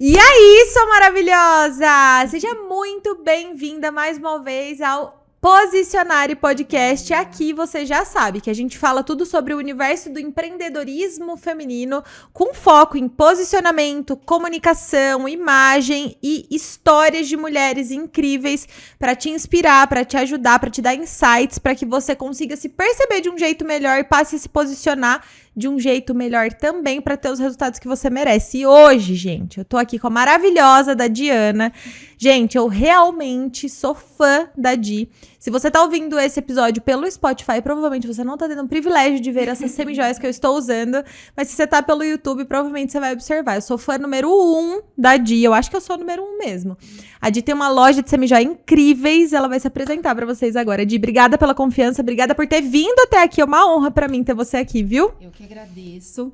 E aí, sua maravilhosa! Seja muito bem-vinda mais uma vez ao Posicionare Podcast. Aqui você já sabe que a gente fala tudo sobre o universo do empreendedorismo feminino, com foco em posicionamento, comunicação, imagem e histórias de mulheres incríveis para te inspirar, para te ajudar, para te dar insights, para que você consiga se perceber de um jeito melhor e passe a se posicionar de um jeito melhor também para ter os resultados que você merece. E hoje, gente, eu tô aqui com a maravilhosa da Diana. Gente, eu realmente sou fã da Di. Se você tá ouvindo esse episódio pelo Spotify, provavelmente você não tá tendo o privilégio de ver essas semijoias que eu estou usando, mas se você tá pelo YouTube, provavelmente você vai observar. Eu sou fã número 1 da Di, eu acho que eu sou o número 1 mesmo. A Di tem uma loja de semijoia incríveis, ela vai se apresentar pra vocês agora. Di, obrigada pela confiança, obrigada por ter vindo até aqui, é uma honra pra mim ter você aqui, viu? Eu que agradeço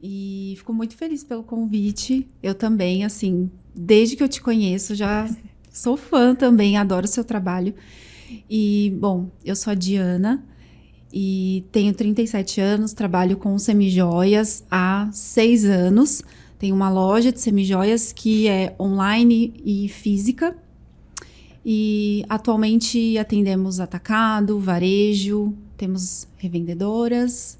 e fico muito feliz pelo convite. Eu também, assim, desde que eu te conheço, já sou fã também, adoro o seu trabalho. E, bom, eu sou a Diana e tenho 37 anos, trabalho com semijoias há 6 anos. Tenho uma loja de semijoias que é online e física. E atualmente atendemos atacado, varejo, temos revendedoras.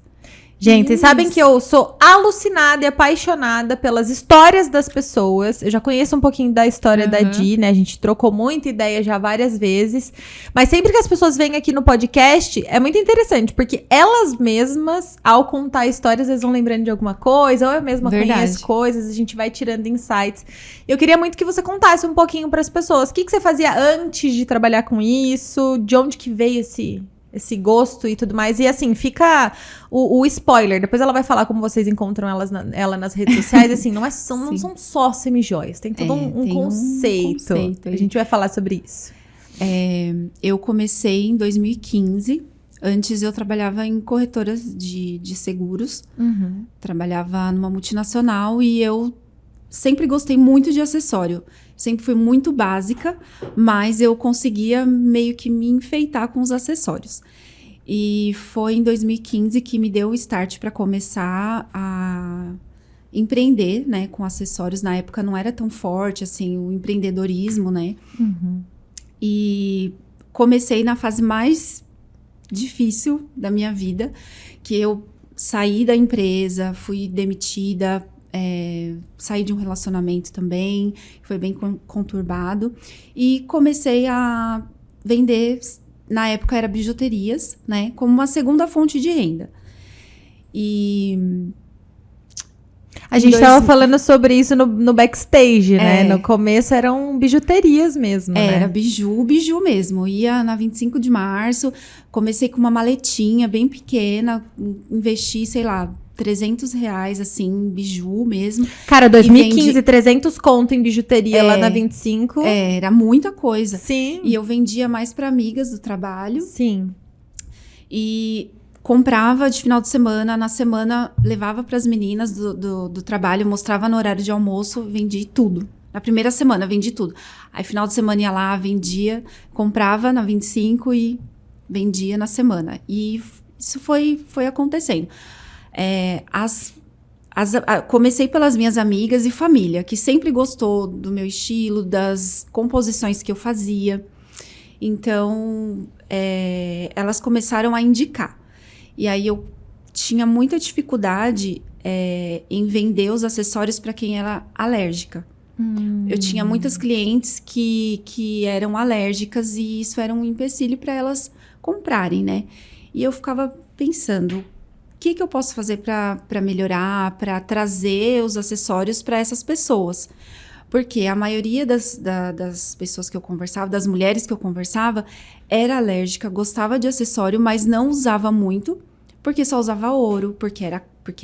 Gente, vocês sabem que eu sou alucinada e apaixonada pelas histórias das pessoas. Eu já conheço um pouquinho da história da Di, né? A gente trocou muita ideia já várias vezes. Mas sempre que as pessoas vêm aqui no podcast, é muito interessante. Porque elas mesmas, ao contar histórias, eles vão lembrando de alguma coisa. Ou eu mesma conheço coisas, a gente vai tirando insights. Eu queria muito que você contasse um pouquinho para as pessoas. O que você fazia antes de trabalhar com isso? De onde que veio esse gosto e tudo mais. E assim, fica o spoiler. Depois ela vai falar como vocês encontram ela nas redes sociais. Assim, não são só semijoias. Tem todo um conceito. A gente vai falar sobre isso. Eu comecei em 2015. Antes eu trabalhava em corretoras de seguros. Trabalhava numa multinacional e eu sempre gostei muito de acessório. Sempre fui muito básica, mas eu conseguia meio que me enfeitar com os acessórios. E foi em 2015 que me deu o start para começar a empreender, né, com acessórios. Na época não era tão forte, assim, o empreendedorismo, né? E comecei na fase mais difícil da minha vida, que eu saí da empresa, fui demitida, saí de um relacionamento também, foi bem conturbado, e comecei a vender, na época era bijuterias, né, como uma segunda fonte de renda. E a gente tava falando sobre isso no backstage, né? No começo eram bijuterias mesmo, né? Era biju mesmo. Ia na 25 de março, comecei com uma maletinha bem pequena, investi, sei lá, R$300, assim, biju mesmo. Cara, 2015, 300 conto em bijuteria lá na 25. Era muita coisa. Sim. E eu vendia mais para amigas do trabalho. Sim. E comprava de final de semana, na semana levava para as meninas do trabalho, mostrava no horário de almoço, vendi tudo. Na primeira semana, vendi tudo. Aí, final de semana ia lá, vendia, comprava na 25 e vendia na semana. E isso foi acontecendo. Comecei pelas minhas amigas e família, que sempre gostou do meu estilo, das composições que eu fazia. Então, elas começaram a indicar. E aí, eu tinha muita dificuldade em vender os acessórios para quem era alérgica. Eu tinha muitas clientes que eram alérgicas e isso era um empecilho para elas comprarem, né? E eu ficava pensando, o que eu posso fazer para melhorar, para trazer os acessórios para essas pessoas? Porque a maioria das pessoas que eu conversava, das mulheres que eu conversava, era alérgica, gostava de acessório, mas não usava muito, porque só usava ouro, porque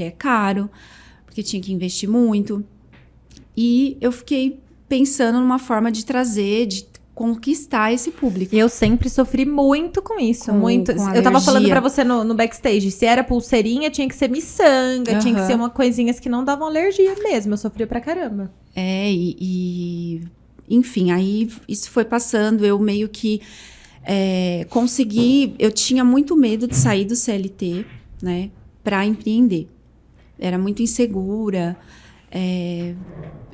é caro, porque tinha que investir muito. E eu fiquei pensando numa forma de trazer, de conquistar esse público. Eu sempre sofri muito com isso, muito. Com eu tava falando pra você no backstage, se era pulseirinha, tinha que ser miçanga, tinha que ser uma coisinhas que não davam alergia mesmo, eu sofria pra caramba. Enfim, aí isso foi passando, eu meio que consegui, eu tinha muito medo de sair do CLT, né, pra empreender. Era muito insegura,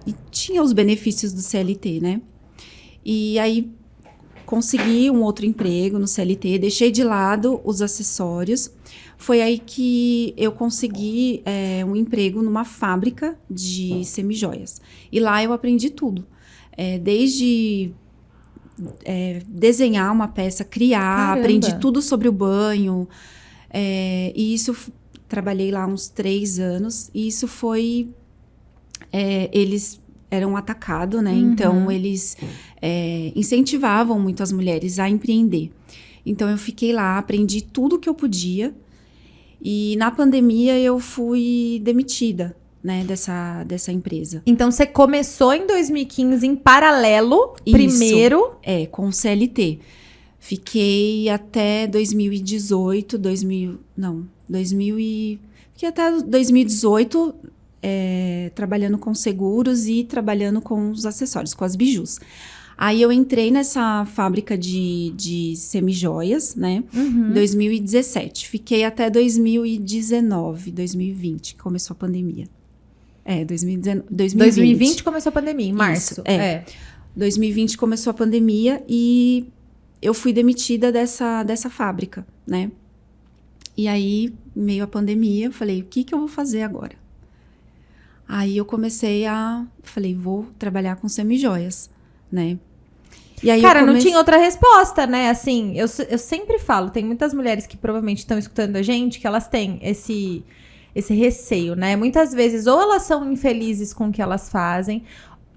e tinha os benefícios do CLT, né? E aí consegui um outro emprego no CLT, deixei de lado os acessórios. Foi aí que eu consegui um emprego numa fábrica de semijoias. E lá eu aprendi tudo. Desde desenhar uma peça, criar, Caramba. aprendi tudo sobre o banho. E isso, trabalhei lá uns 3 anos. E isso foi... eles eram um atacado, né? Então, eles incentivavam muito as mulheres a empreender. Então, eu fiquei lá, aprendi tudo que eu podia. E na pandemia, eu fui demitida, né? Dessa empresa. Então, você começou em 2015 em paralelo, Isso. primeiro. Com o CLT. Fiquei até 2018, fiquei até 2018... trabalhando com seguros e trabalhando com os acessórios, com as bijus. Aí eu entrei nessa fábrica de semijoias, né? Em 2017. Fiquei até 2019, 2020, que começou a pandemia. 2020 começou a pandemia, em março. Isso, 2020 começou a pandemia e eu fui demitida dessa fábrica, né? E aí, em meio à pandemia, eu falei, o que eu vou fazer agora? Aí eu falei, vou trabalhar com semijoias, né? E aí Cara, não tinha outra resposta, né? Assim, eu sempre falo, tem muitas mulheres que provavelmente estão escutando a gente, que elas têm esse receio, né? Muitas vezes, ou elas são infelizes com o que elas fazem,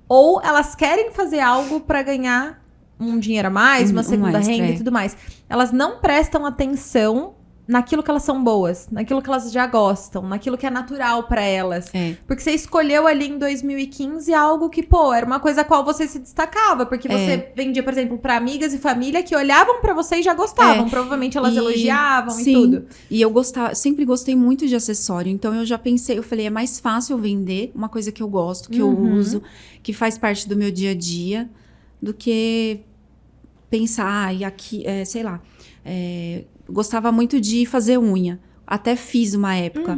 ou elas querem fazer algo para ganhar um dinheiro a mais, uma segunda renda e tudo mais. Elas não prestam atenção naquilo que elas são boas, naquilo que elas já gostam, naquilo que é natural pra elas. Porque você escolheu ali em 2015 algo que, era uma coisa a qual você se destacava, porque você vendia, por exemplo, pra amigas e família que olhavam pra você e já gostavam. Provavelmente elas elogiavam e tudo. E eu sempre gostei muito de acessório, então eu já pensei, eu falei, é mais fácil eu vender uma coisa que eu gosto, que eu uso, que faz parte do meu dia a dia, do que pensar, e aqui, sei lá, gostava muito de fazer unha. Até fiz uma época.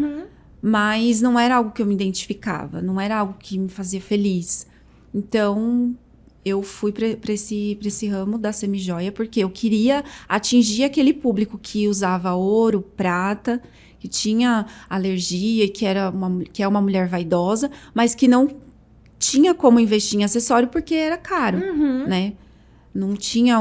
Mas não era algo que eu me identificava. Não era algo que me fazia feliz. Então, eu fui para esse ramo da semijoia. Porque eu queria atingir aquele público que usava ouro, prata, que tinha alergia, que é uma mulher vaidosa, mas que não tinha como investir em acessório porque era caro, né? Não tinha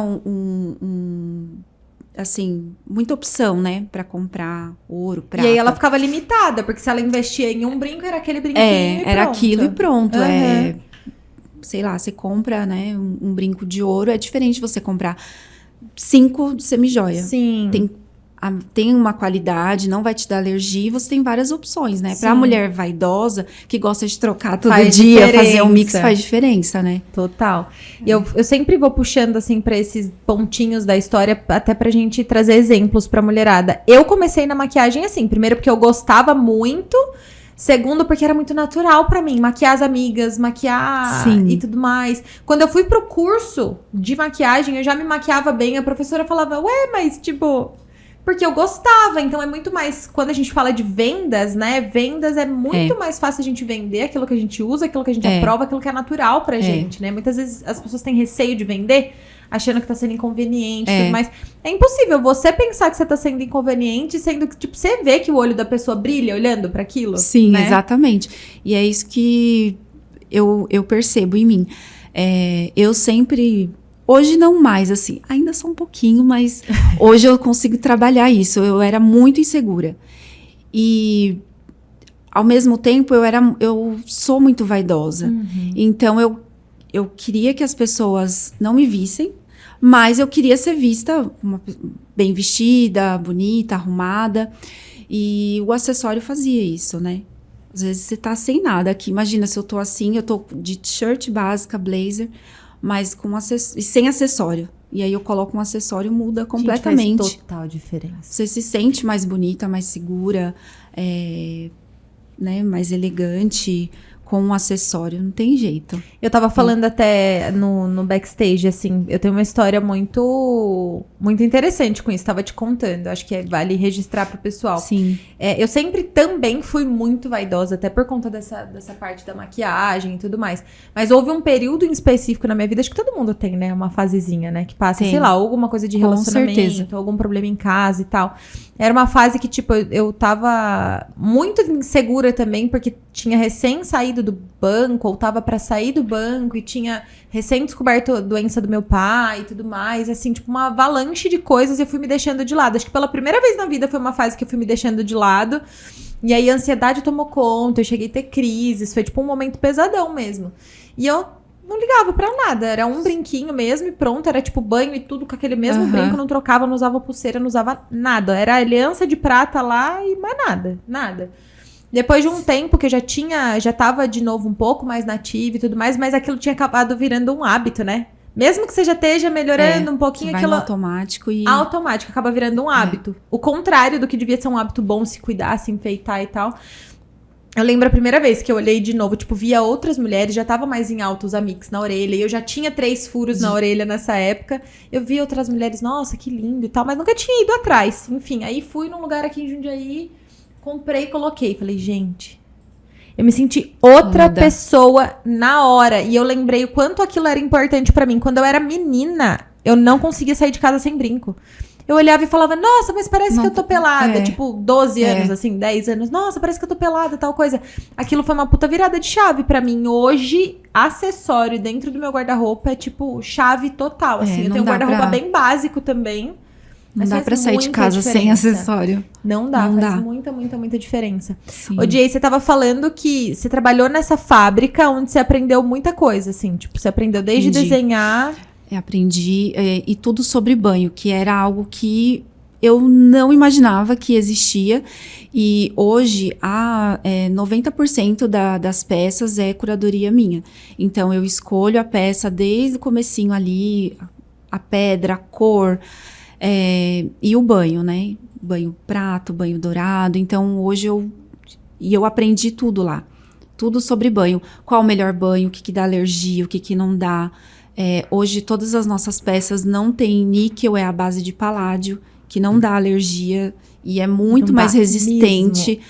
assim, muita opção, né? Pra comprar ouro, prata. E aí ela ficava limitada, porque se ela investia em um brinco, era aquele brinquinho e era pronto. aquilo e pronto. Sei lá, você compra, né, um brinco de ouro, é diferente de você comprar 5 de semijoia. Sim. Tem uma qualidade, não vai te dar alergia, e você tem várias opções, né? Pra mulher vaidosa, que gosta de trocar todo dia, fazer um mix faz diferença, né? Total. E eu sempre vou puxando, assim, pra esses pontinhos da história, até pra gente trazer exemplos pra mulherada. Eu comecei na maquiagem assim, primeiro porque eu gostava muito, segundo porque era muito natural pra mim, maquiar as amigas, maquiar e tudo mais. Quando eu fui pro curso de maquiagem, eu já me maquiava bem, a professora falava, mas tipo... Porque eu gostava, então é muito mais... Quando a gente fala de vendas, né? Vendas é muito mais fácil a gente vender aquilo que a gente usa, aquilo que a gente aprova, aquilo que é natural pra gente, né? Muitas vezes as pessoas têm receio de vender, achando que tá sendo inconveniente e tudo mais. É impossível você pensar que você tá sendo inconveniente, sendo que, tipo, você vê que o olho da pessoa brilha olhando pra aquilo. Sim, né? Exatamente. E é isso que eu percebo em mim. Eu sempre... Hoje não mais, assim, ainda sou um pouquinho, mas hoje eu consigo trabalhar isso. Eu era muito insegura. E, ao mesmo tempo, eu sou muito vaidosa. Então, eu queria que as pessoas não me vissem, mas eu queria ser vista bem vestida, bonita, arrumada. E o acessório fazia isso, né? Às vezes você tá sem nada aqui. Imagina se eu tô assim, eu tô de t-shirt básica, blazer... mas e sem acessório. E aí eu coloco um acessório, muda completamente. Faz total diferença. Você se sente mais bonita, mais segura, né, mais elegante, com um acessório, não tem jeito. Eu tava falando até no backstage, assim, eu tenho uma história muito interessante com isso, tava te contando, acho que vale registrar pro pessoal. Sim. Eu sempre também fui muito vaidosa, até por conta dessa parte da maquiagem e tudo mais. Mas houve um período em específico na minha vida, acho que todo mundo tem, né, uma fasezinha, né, que passa, sei lá, alguma coisa de relacionamento, algum problema em casa e tal. Era uma fase que, tipo, eu tava muito insegura também, porque tinha recém saído do banco, ou tava pra sair do banco, e tinha recém descoberto a doença do meu pai e tudo mais. Assim, tipo, uma avalanche de coisas e eu fui me deixando de lado. Acho que pela primeira vez na vida foi uma fase que eu fui me deixando de lado. E aí a ansiedade tomou conta, eu cheguei a ter crises, foi tipo um momento pesadão mesmo. E eu não ligava pra nada, era um brinquinho mesmo e pronto, era tipo banho e tudo com aquele mesmo brinco, não trocava, não usava pulseira, não usava nada. Era aliança de prata lá e mais nada. Depois de um tempo que eu já tava de novo um pouco mais nativa e tudo mais, mas aquilo tinha acabado virando um hábito, né? Mesmo que você já esteja melhorando um pouquinho, vai aquilo... no automático e... Automático, acaba virando um hábito. O contrário do que devia ser um hábito bom, se cuidar, se enfeitar e tal. Eu lembro a primeira vez que eu olhei de novo, tipo, via outras mulheres, já tava mais em alta os amix na orelha, e eu já tinha 3 furos na orelha nessa época. Eu vi outras mulheres, nossa, que lindo e tal, mas nunca tinha ido atrás. Enfim, aí fui num lugar aqui em Jundiaí, comprei e coloquei. Falei, gente, eu me senti outra pessoa na hora. E eu lembrei o quanto aquilo era importante pra mim. Quando eu era menina, eu não conseguia sair de casa sem brinco. Eu olhava e falava, nossa, mas parece que eu tô pelada. Tipo, 12 anos, assim, 10 anos. Nossa, parece que eu tô pelada, tal coisa. Aquilo foi uma puta virada de chave pra mim. Hoje, acessório dentro do meu guarda-roupa é, tipo, chave total. Assim, eu tenho um guarda-roupa bem básico também. Não dá pra sair de casa sem acessório. Não dá, faz muita diferença. Ô, Jay, você tava falando que você trabalhou nessa fábrica onde você aprendeu muita coisa, assim. Tipo, você aprendeu desde desenhar... Aprendi e tudo sobre banho, que era algo que eu não imaginava que existia. E hoje, 90% das peças é curadoria minha. Então, eu escolho a peça desde o comecinho ali, a pedra, a cor, e o banho, né? Banho prato, banho dourado. Então, hoje eu aprendi tudo lá. Tudo sobre banho. Qual o melhor banho, o que dá alergia, o que não dá. Hoje, todas as nossas peças não tem níquel, é a base de paládio, que não dá alergia e é muito mais resistente.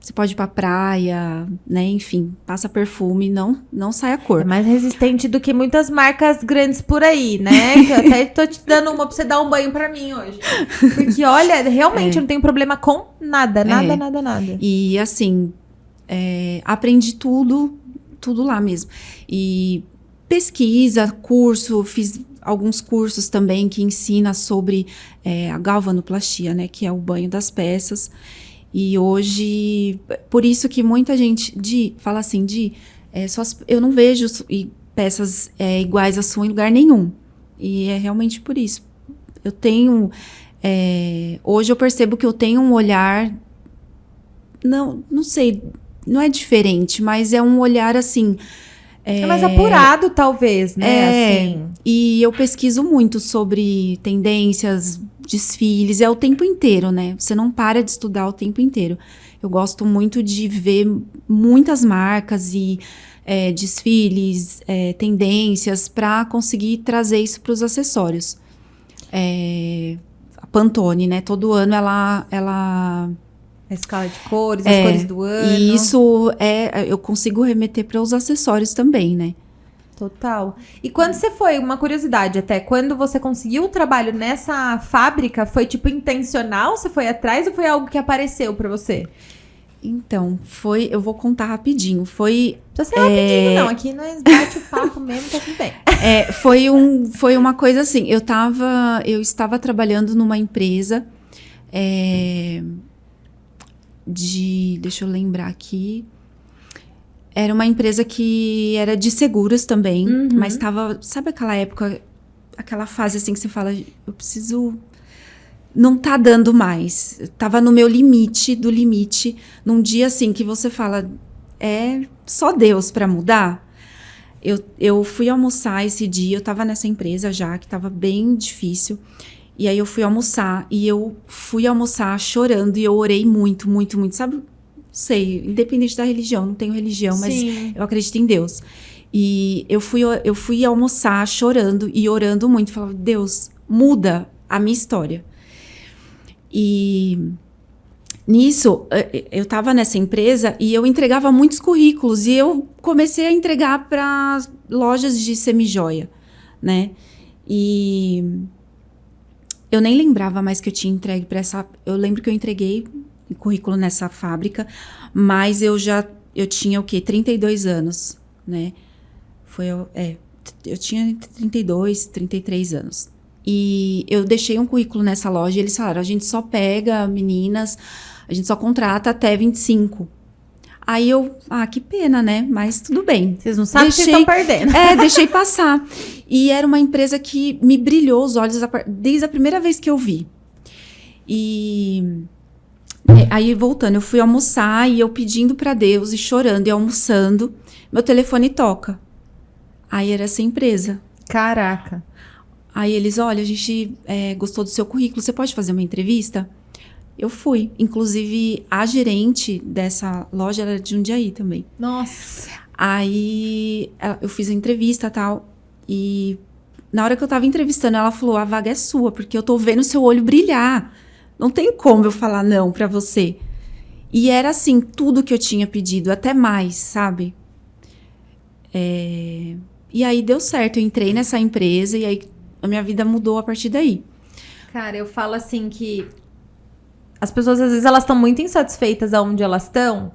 Você pode ir pra praia, né? Enfim, passa perfume, não sai a cor. É mais resistente do que muitas marcas grandes por aí, né? Que eu até tô te dando uma pra você dar um banho pra mim hoje. Porque, olha, realmente eu não tenho problema com nada. E, assim, aprendi tudo lá mesmo. E... pesquisa, curso, fiz alguns cursos também que ensina sobre a galvanoplastia, né, que é o banho das peças. E hoje, por isso que muita gente fala assim, eu não vejo peças iguais à sua em lugar nenhum. E é realmente por isso. Eu tenho, hoje eu percebo que eu tenho um olhar, não sei, não é diferente, mas é um olhar assim... É mais apurado, talvez, né? Assim. E eu pesquiso muito sobre tendências, desfiles, o tempo inteiro, né? Você não para de estudar o tempo inteiro. Eu gosto muito de ver muitas marcas e desfiles, tendências, para conseguir trazer isso para os acessórios. A Pantone, né? Todo ano ela a escala de cores, as cores do ano. E isso eu consigo remeter para os acessórios também, né? Total. E quando você foi, uma curiosidade até, quando você conseguiu o trabalho nessa fábrica, foi tipo intencional? Você foi atrás ou foi algo que apareceu para você? Então, eu vou contar rapidinho. Foi... Não precisa ser rapidinho, não. Aqui nós bate o papo mesmo, tá tudo bem. Foi uma coisa assim, eu estava trabalhando numa empresa... deixa eu lembrar aqui, era uma empresa que era de seguros também, mas tava, sabe aquela época, aquela fase assim que você fala, eu preciso, não tá dando mais, tava no meu limite do limite, num dia assim que você fala, só Deus pra mudar. Eu fui almoçar esse dia, eu tava nessa empresa já, que tava bem difícil. E aí eu fui almoçar, chorando, e eu orei muito, muito, muito. Sabe sei, independente da religião, não tenho religião, mas Sim. eu acredito em Deus. E eu fui almoçar chorando e orando muito. Falava, Deus, muda a minha história. E nisso, eu estava nessa empresa e eu entregava muitos currículos. E eu comecei a entregar para lojas de semijoia, né? E eu nem lembrava mais que eu tinha entregue para essa... Eu lembro que eu entreguei currículo nessa fábrica, mas eu tinha o quê? 32 anos, né? Eu tinha 32, 33 anos. E eu deixei um currículo nessa loja e eles falaram, a gente só pega meninas, a gente só contrata até 25. Aí eu, que pena, né? Mas tudo bem. Vocês não sabem que vocês estão perdendo. Deixei passar. E era uma empresa que me brilhou os olhos desde a primeira vez que eu vi. E aí, voltando, eu fui almoçar e eu pedindo pra Deus e chorando e almoçando, meu telefone toca. Aí era essa empresa. Caraca. Aí eles, olha, a gente gostou do seu currículo, você pode fazer uma entrevista? Eu fui. Inclusive, a gerente dessa loja era de Jundiaí também. Nossa. Aí eu fiz a entrevista e tal. E na hora que eu tava entrevistando, ela falou, a vaga é sua, porque eu tô vendo seu olho brilhar. Não tem como eu falar não pra você. E era assim, tudo que eu tinha pedido, até mais, sabe? E aí deu certo, eu entrei nessa empresa e aí a minha vida mudou a partir daí. Cara, eu falo assim que as pessoas, às vezes, elas estão muito insatisfeitas aonde elas estão,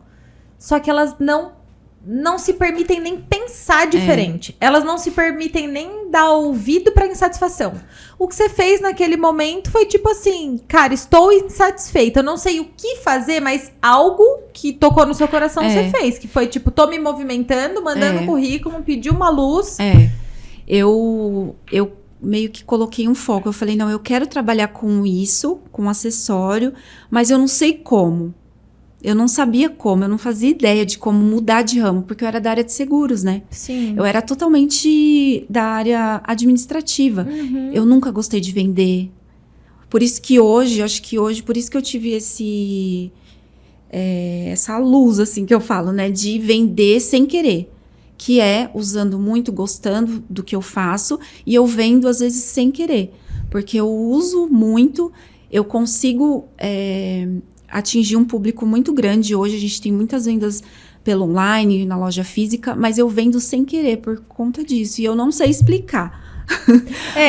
só que elas não se permitem nem pensar diferente. Elas não se permitem nem dar ouvido pra insatisfação. O que você fez naquele momento foi tipo assim, cara, estou insatisfeita, eu não sei o que fazer, mas algo que tocou no seu coração você fez, que foi tipo, tô me movimentando, mandando currículo, pedi uma luz. Eu meio que coloquei um foco. Eu falei, não, eu quero trabalhar com isso, com acessório, mas eu não sei como. Eu não sabia como, eu não fazia ideia de como mudar de ramo, porque eu era da área de seguros, né? Sim. Eu era totalmente da área administrativa. Uhum. Eu nunca gostei de vender. Por isso que hoje, por isso que eu tive essa luz, assim, que eu falo, né? De vender sem querer. Que é usando muito, gostando do que eu faço, e eu vendo, às vezes, sem querer. Porque eu uso muito, eu consigo atingir um público muito grande. Hoje a gente tem muitas vendas pelo online, na loja física, mas eu vendo sem querer por conta disso. E eu não sei explicar.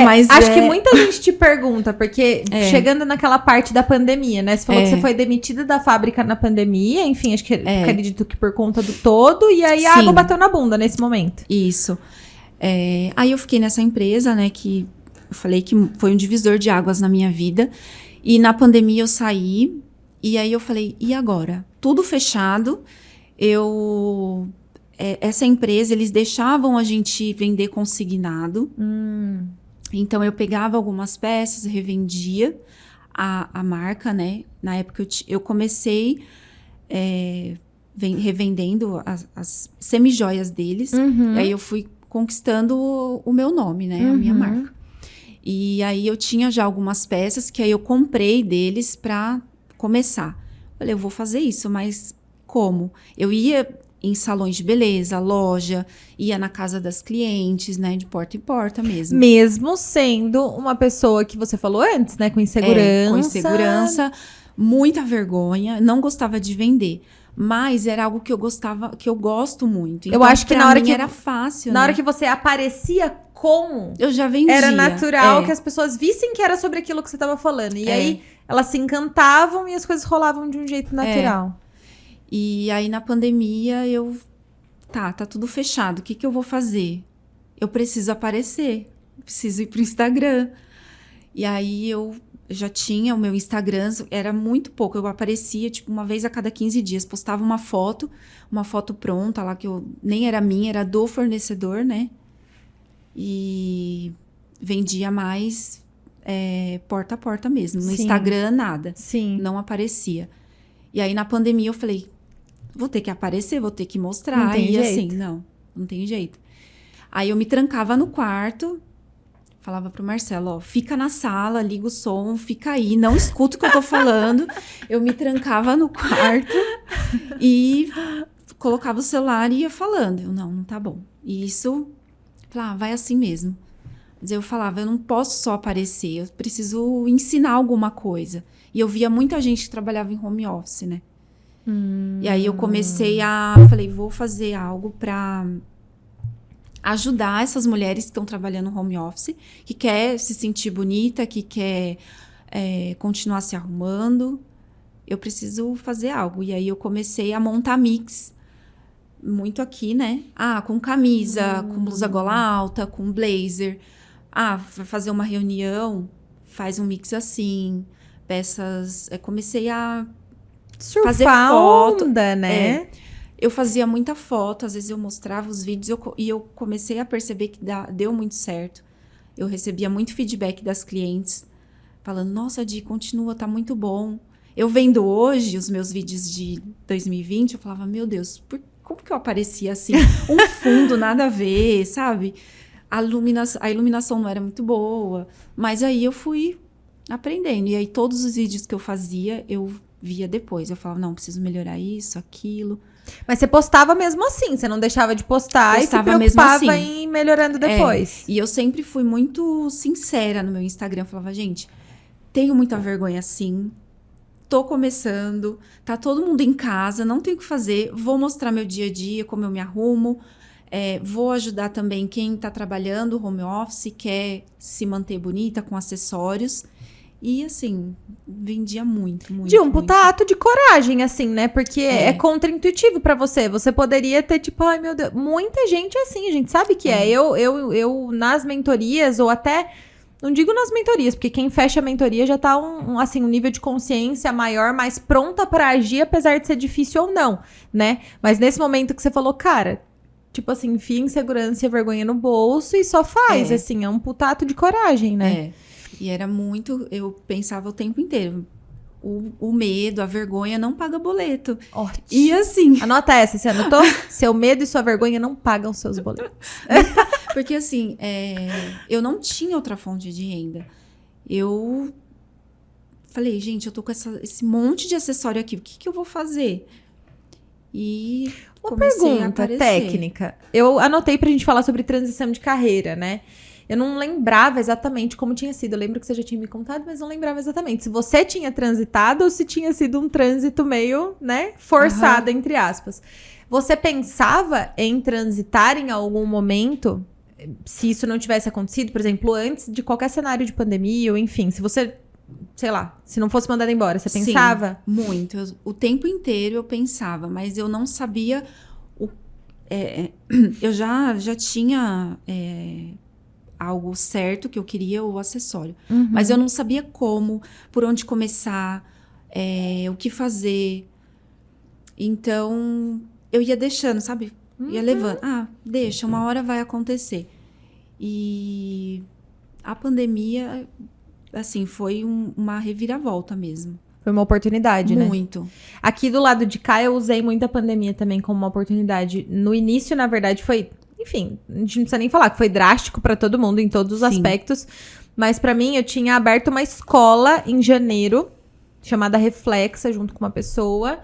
Mas acho que muita gente te pergunta, porque chegando naquela parte da pandemia, né? Você falou que você foi demitida da fábrica na pandemia, enfim, acho que acredito que por conta do todo, e aí a água bateu na bunda nesse momento. Isso. Aí eu fiquei nessa empresa, né, que eu falei que foi um divisor de águas na minha vida, e na pandemia eu saí, e aí eu falei, e agora? Tudo fechado, essa empresa, eles deixavam a gente vender consignado. Então, eu pegava algumas peças, revendia a marca, né? Na época, eu comecei revendendo as semijoias deles. E aí, eu fui conquistando o meu nome, né? A minha marca. E aí, eu tinha já algumas peças que aí eu comprei deles para começar. Falei, eu vou fazer isso, mas como? Eu ia em salões de beleza, loja, ia na casa das clientes, né, de porta em porta mesmo. Mesmo sendo uma pessoa que você falou antes, né, com insegurança. Com insegurança, muita vergonha, não gostava de vender. Mas era algo que eu gostava, que eu gosto muito. Então, eu acho que na hora que era fácil, na né? hora que você aparecia com, eu já vendia. Era natural que as pessoas vissem que era sobre aquilo que você estava falando. E aí elas se encantavam e as coisas rolavam de um jeito natural. E aí, na pandemia, tá tudo fechado. O que eu vou fazer? Eu preciso aparecer. Preciso ir pro Instagram. E aí, eu já tinha o meu Instagram. Era muito pouco. Eu aparecia, tipo, uma vez a cada 15 dias. Postava uma foto pronta lá, que nem era minha, era do fornecedor, né? E vendia mais porta a porta mesmo. No Instagram, nada. Sim. Não aparecia. E aí, na pandemia, eu falei, vou ter que aparecer, vou ter que mostrar. Não tem jeito. Assim, não tem jeito. Aí eu me trancava no quarto, falava pro Marcelo, fica na sala, liga o som, fica aí, não escuta o que eu tô falando. Eu me trancava no quarto e colocava o celular e ia falando. Eu, não tá bom. E isso, vai assim mesmo. Mas eu falava, eu não posso só aparecer, eu preciso ensinar alguma coisa. E eu via muita gente que trabalhava em home office, né? E aí eu falei, vou fazer algo para ajudar essas mulheres que estão trabalhando no home office, que quer se sentir bonita, que quer continuar se arrumando. Eu preciso fazer algo. E aí eu comecei a montar mix, muito aqui, né? Com camisa, com blusa gola alta, com blazer. Vai fazer uma reunião, faz um mix assim, peças... comecei a fazer foto, onda, né? Eu fazia muita foto, às vezes eu mostrava os vídeos e eu comecei a perceber que deu muito certo. Eu recebia muito feedback das clientes, falando, nossa, Di, continua, tá muito bom. Eu vendo hoje os meus vídeos de 2020, eu falava, meu Deus, como que eu aparecia assim? Um fundo, nada a ver, sabe? A iluminação não era muito boa. Mas aí eu fui aprendendo. E aí todos os vídeos que eu fazia, eu via depois. Eu falava, não, preciso melhorar isso, aquilo. Mas você postava mesmo assim? Você não deixava de postar e se preocupava mesmo assim. em ir melhorando depois? E eu sempre fui muito sincera no meu Instagram. Eu falava, gente, tenho muita vergonha sim. Tô começando. Tá todo mundo em casa, não tenho o que fazer. Vou mostrar meu dia a dia, como eu me arrumo. Vou ajudar também quem tá trabalhando home office, quer se manter bonita com acessórios. E, assim, vendia muito, muito. De um puta ato de coragem, assim, né? Porque é contra-intuitivo pra você. Você poderia ter, tipo, ai, meu Deus. Muita gente é assim, a gente sabe que é. Eu, nas mentorias, ou até... Não digo nas mentorias, porque quem fecha a mentoria já tá um nível de consciência maior, mais pronta pra agir, apesar de ser difícil ou não, né? Mas nesse momento que você falou, cara... Tipo assim, enfia insegurança e a vergonha no bolso e só faz, assim, é um puta ato de coragem, né? E era muito, eu pensava o tempo inteiro, o medo, a vergonha não paga boleto. Ótimo. E assim... Anota essa, você anotou? Seu medo e sua vergonha não pagam seus boletos. Porque assim, eu não tinha outra fonte de renda. Eu falei, gente, eu tô com esse monte de acessório aqui, o que eu vou fazer? E uma pergunta técnica. Eu anotei pra gente falar sobre transição de carreira, né? Eu não lembrava exatamente como tinha sido. Eu lembro que você já tinha me contado, mas não lembrava exatamente. Se você tinha transitado ou se tinha sido um trânsito meio, né, forçado, entre aspas. Você pensava em transitar em algum momento, se isso não tivesse acontecido, por exemplo, antes de qualquer cenário de pandemia, ou enfim, se você... Sei lá, se não fosse mandada embora, você pensava? Sim, muito. O tempo inteiro eu pensava, mas eu não sabia... eu já tinha algo certo que eu queria, o acessório. Mas eu não sabia como, por onde começar, o que fazer. Então, eu ia deixando, sabe? Ia levando. Deixa, uma hora vai acontecer. E a pandemia... Assim, foi uma reviravolta mesmo. Foi uma oportunidade, né? Muito. Aqui do lado de cá, eu usei muito a pandemia também como uma oportunidade. No início, na verdade, foi... Enfim, a gente não precisa nem falar que foi drástico pra todo mundo em todos os aspectos. Mas pra mim, eu tinha aberto uma escola em janeiro, chamada Reflexa, junto com uma pessoa.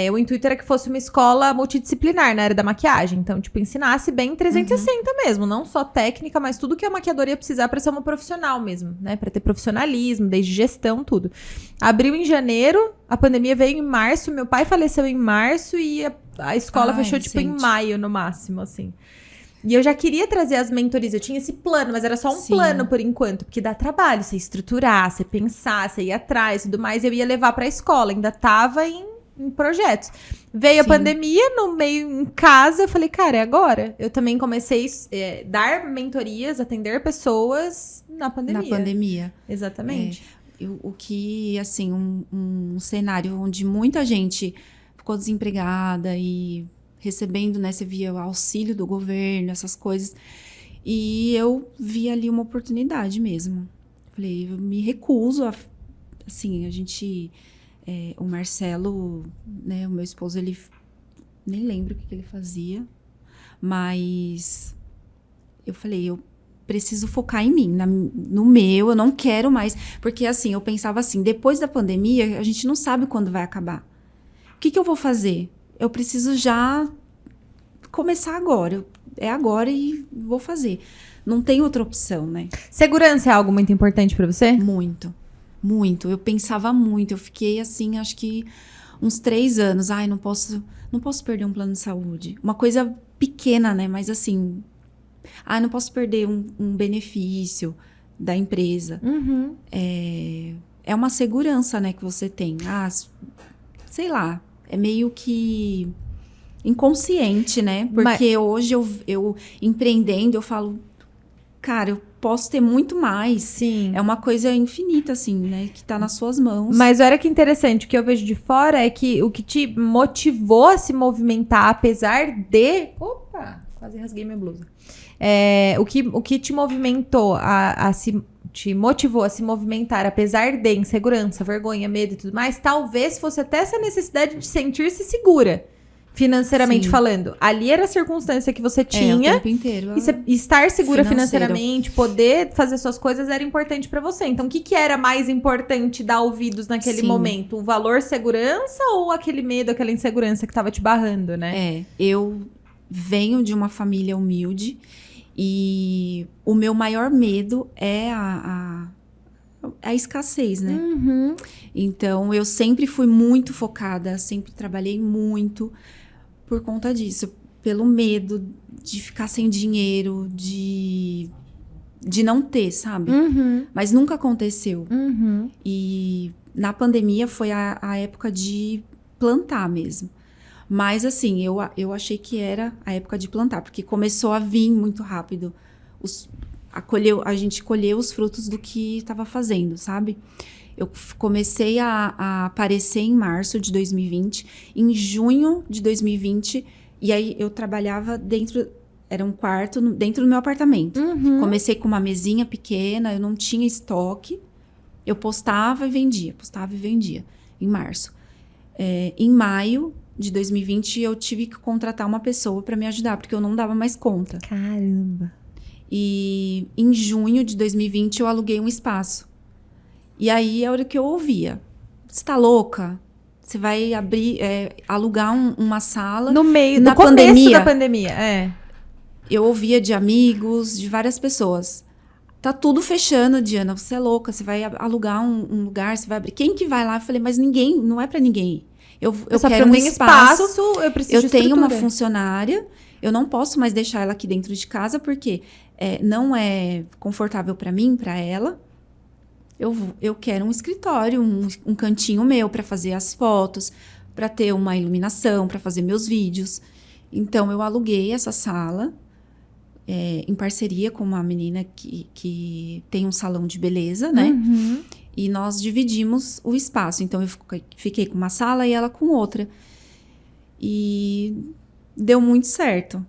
O intuito era que fosse uma escola multidisciplinar na área da maquiagem. Então, tipo, ensinasse bem 360 mesmo. Não só técnica, mas tudo que a maquiadora ia precisar pra ser uma profissional mesmo, né? Pra ter profissionalismo, desde gestão, tudo. Abriu em janeiro, a pandemia veio em março, meu pai faleceu em março e a escola fechou, tipo, em maio, no máximo, assim. E eu já queria trazer as mentorias, eu tinha esse plano, mas era só um plano por enquanto, porque dá trabalho, você estruturar, você pensar, você ir atrás e tudo mais. Eu ia levar pra escola, ainda tava em projetos. Veio a pandemia, no meio, em casa, eu falei, cara, é agora. Eu também comecei a dar mentorias, atender pessoas na pandemia. Na pandemia. Exatamente. O que, assim, um cenário onde muita gente ficou desempregada e recebendo, né, você via o auxílio do governo, essas coisas. E eu vi ali uma oportunidade mesmo. Falei, eu me recuso a... Assim, a gente... o Marcelo, né, o meu esposo, ele nem lembro o que ele fazia, mas eu falei, eu preciso focar em mim, no meu, eu não quero mais, porque assim, eu pensava assim, depois da pandemia, a gente não sabe quando vai acabar. que eu vou fazer? Eu preciso já começar agora. É agora e vou fazer. Não tem outra opção, né? Segurança é algo muito importante pra você? Muito, muito. Eu pensava muito. Eu fiquei assim, acho que uns 3 anos. Ai, não posso perder um plano de saúde. Uma coisa pequena, né? Mas assim, ai, não posso perder um benefício da empresa. Uhum. É uma segurança, né, que você tem. Sei lá, é meio que inconsciente, né? Porque hoje eu empreendendo, eu falo, cara, eu posso ter muito mais. Sim. É uma coisa infinita, assim, né? Que tá nas suas mãos. Mas olha que interessante, o que eu vejo de fora é que o que te motivou a se movimentar, apesar de... Opa, quase rasguei minha blusa. O que te movimentou te motivou a se movimentar, apesar de insegurança, vergonha, medo e tudo mais, talvez fosse até essa necessidade de sentir-se segura, financeiramente Sim. falando. Ali era a circunstância que você tinha. O tempo inteiro. E estar segura Financeiro. financeiramente, poder fazer suas coisas era importante pra você. Então, o que era mais importante dar ouvidos naquele Sim. momento? O valor segurança ou aquele medo, aquela insegurança que tava te barrando, né? Eu venho de uma família humilde e o meu maior medo é a escassez, né? Uhum. Então, eu sempre fui muito focada, sempre trabalhei muito por conta disso. Pelo medo de ficar sem dinheiro, de não ter, sabe? Uhum. Mas nunca aconteceu. Uhum. E na pandemia foi a época de plantar mesmo. Mas assim, eu achei que era a época de plantar, porque começou a vir muito rápido. A gente colheu os frutos do que estava fazendo, sabe? Eu comecei a aparecer em março de 2020. Em junho de 2020, e aí eu trabalhava dentro... Era um quarto dentro do meu apartamento. Uhum. Comecei com uma mesinha pequena, eu não tinha estoque. Eu postava e vendia, em março. Em maio de 2020, eu tive que contratar uma pessoa para me ajudar, porque eu não dava mais conta. Caramba. E em junho de 2020, eu aluguei um espaço. E aí, a hora que eu ouvia, você tá louca? Você vai alugar uma sala No meio, na no começo pandemia. da pandemia, Eu ouvia de amigos, de várias pessoas. Tá tudo fechando, Diana, você é louca, você vai alugar um lugar, você vai abrir. Quem que vai lá? Eu falei, mas ninguém, não é pra ninguém. Eu quero um espaço, eu preciso de eu tenho uma estrutura. funcionária, eu não posso mais deixar ela aqui dentro de casa, porque não é confortável pra mim, pra ela. Eu quero um escritório, um cantinho meu pra fazer as fotos, pra ter uma iluminação, pra fazer meus vídeos. Então, eu aluguei essa sala, em parceria com uma menina que tem um salão de beleza, né? Uhum. E nós dividimos o espaço. Então, eu fiquei com uma sala e ela com outra. E deu muito certo.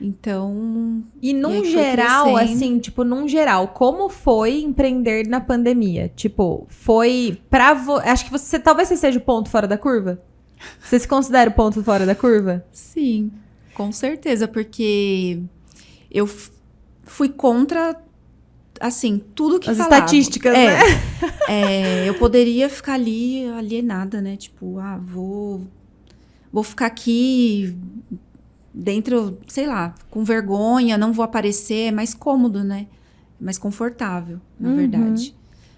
Então... E num aí foi geral, crescendo. assim, tipo, num geral, como foi empreender na pandemia? Tipo, foi pra acho que talvez você seja o ponto fora da curva? Você se considera o ponto fora da curva? Sim, com certeza, porque eu fui contra, assim, tudo que As falava. estatísticas, né? Eu poderia ficar ali alienada, né? Tipo, vou ficar aqui dentro, sei lá, com vergonha, não vou aparecer. É mais cômodo, né? Mais confortável, na verdade.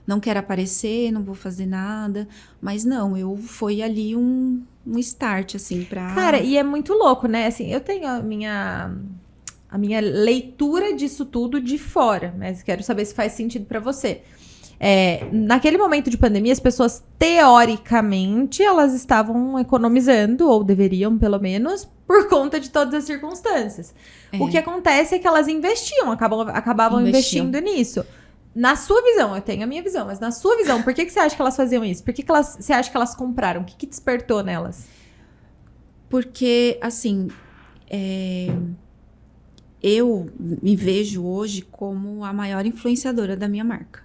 Não quero aparecer, não vou fazer nada. Mas não, foi ali um start, assim, pra... Cara, e é muito louco, né? Assim, eu tenho a minha leitura disso tudo de fora, mas quero saber se faz sentido pra você. Naquele momento de pandemia, as pessoas, teoricamente, elas estavam economizando, ou deveriam, pelo menos, por conta de todas as circunstâncias. O que acontece é que elas acabavam investindo nisso. Na sua visão, eu tenho a minha visão, mas na sua visão, por que você acha que elas faziam isso? Por que você acha que elas compraram? O que despertou nelas? Porque, assim, eu me vejo hoje como a maior influenciadora da minha marca.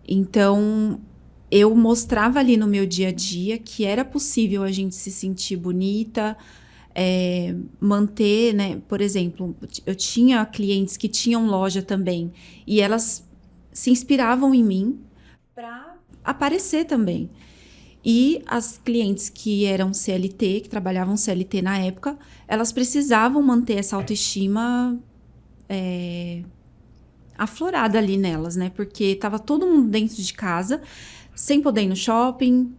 Então, eu mostrava ali no meu dia a dia que era possível a gente se sentir bonita, manter, né? Por exemplo, eu tinha clientes que tinham loja também e elas se inspiravam em mim para aparecer também. E as clientes que eram CLT, que trabalhavam CLT na época, elas precisavam manter essa autoestima aflorada ali nelas, né? Porque tava todo mundo dentro de casa, sem poder ir no shopping,